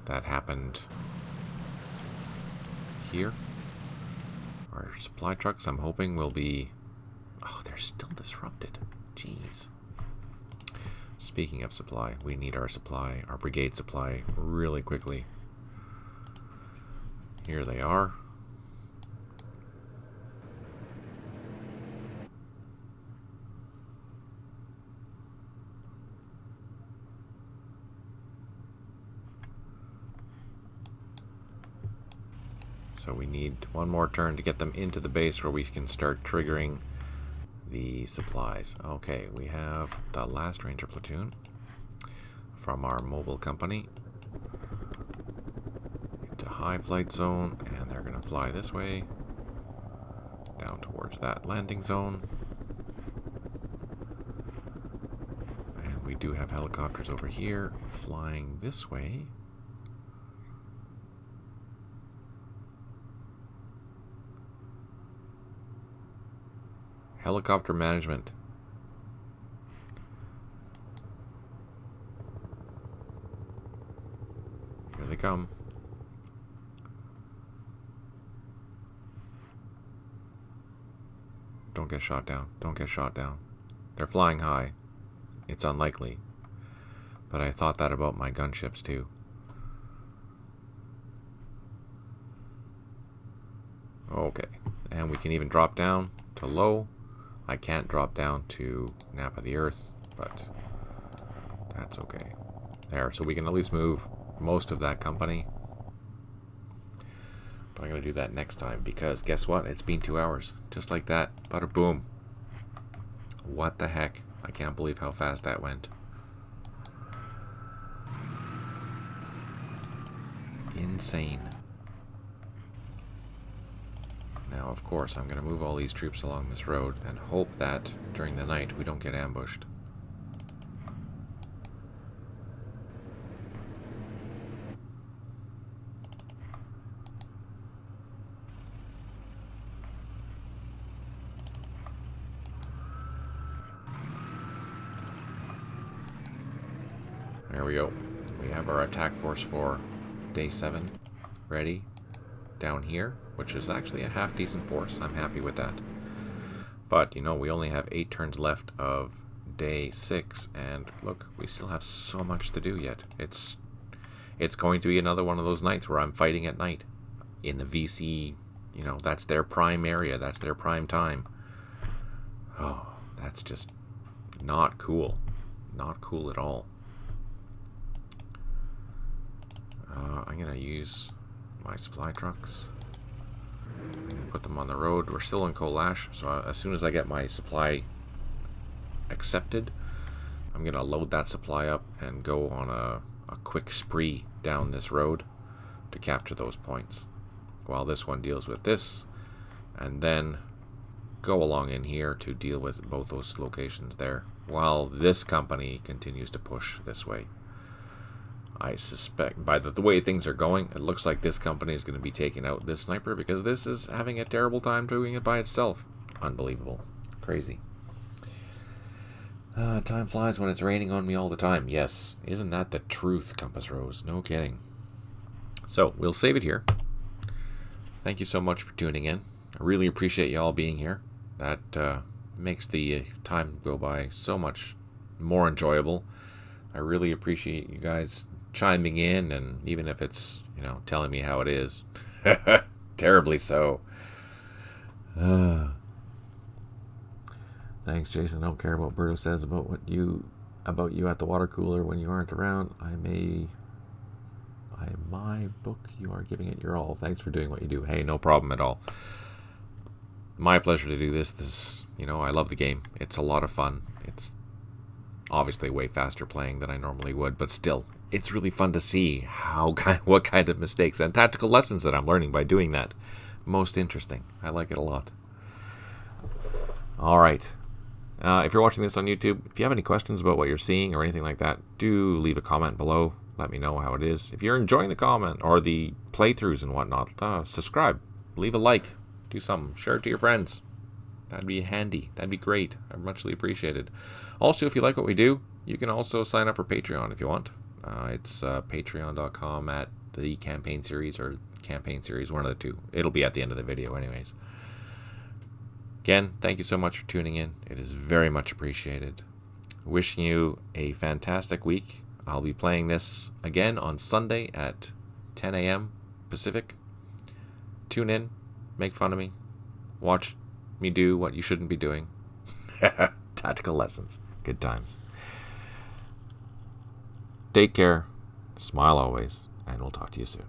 that happened here. Our supply trucks, I'm hoping, will be... Oh, they're still disrupted. Jeez. Speaking of supply, we need our supply, our brigade supply, really quickly. Here they are. So we need one more turn to get them into the base where we can start triggering the supplies. Okay, we have the last Ranger platoon from our mobile company into high flight zone, and they're going to fly this way. down towards that landing zone. And we do have helicopters over here flying this way. Helicopter management. Here they come. Don't get shot down. Don't get shot down. They're flying high. It's unlikely. But I thought that about my gunships too. Okay. And we can even drop down to low. I can't drop down to nap of the earth, but that's okay. There, so we can at least move most of that company. But I'm going to do that next time because guess what? It's been 2 hours. Just like that. Bada boom. What the heck? I can't believe how fast that went. Insane. Now, of course, I'm going to move all these troops along this road and hope that during the night we don't get ambushed. There we go. We have our attack force for day 7 ready down here, which is actually a half decent force. I'm happy with that. But, you know, we only have 8 turns left of day 6, and look, we still have so much to do yet. It's going to be another one of those nights where I'm fighting at night. In the VC, you know, that's their prime area, that's their prime time. Oh, that's just not cool. Not cool at all. I'm going to use my supply trucks. Put them on the road. We're still in Kolash, so as soon as I get my supply accepted, I'm going to load that supply up and go on a quick spree down this road to capture those points. While this one deals with this, and then go along in here to deal with both those locations there, while this company continues to push this way. I suspect, by the way things are going, it looks like this company is going to be taking out this sniper because this is having a terrible time doing it by itself. Unbelievable. Crazy. Time flies when it's raining on me all the time. Yes, isn't that the truth, Compass Rose? No kidding. So, we'll save it here. Thank you so much for tuning in. I really appreciate you all being here. That makes the time go by so much more enjoyable. I really appreciate you guys chiming in, and even if it's, you know, telling me how it is. Terribly so. Thanks, Jason. I don't care what Berto says about you at the water cooler when you aren't around. My book, you are giving it your all. Thanks for doing what you do. Hey, no problem at all. My pleasure to do this, you know, I love the game. It's a lot of fun. It's obviously way faster playing than I normally would, but still, it's really fun to see what kind of mistakes and tactical lessons that I'm learning by doing that. Most interesting. I like it a lot. All right. If you're watching this on YouTube, if you have any questions about what you're seeing or anything like that, do leave a comment below. Let me know how it is. If you're enjoying the comment or the playthroughs and whatnot, subscribe, leave a like, do something, share it to your friends. That'd be handy. That'd be great. I'd muchly appreciated. Also, if you like what we do, you can also sign up for Patreon if you want. It's patreon.com at the campaign series or campaign series, one of the two. It'll be at the end of the video anyways. Again, thank you so much for tuning in. It is very much appreciated. Wishing you a fantastic week. I'll be playing this again on Sunday at 10 a.m. Pacific. Tune in, make fun of me, watch me do what you shouldn't be doing. Tactical lessons. Good times. Take care, smile always, and we'll talk to you soon.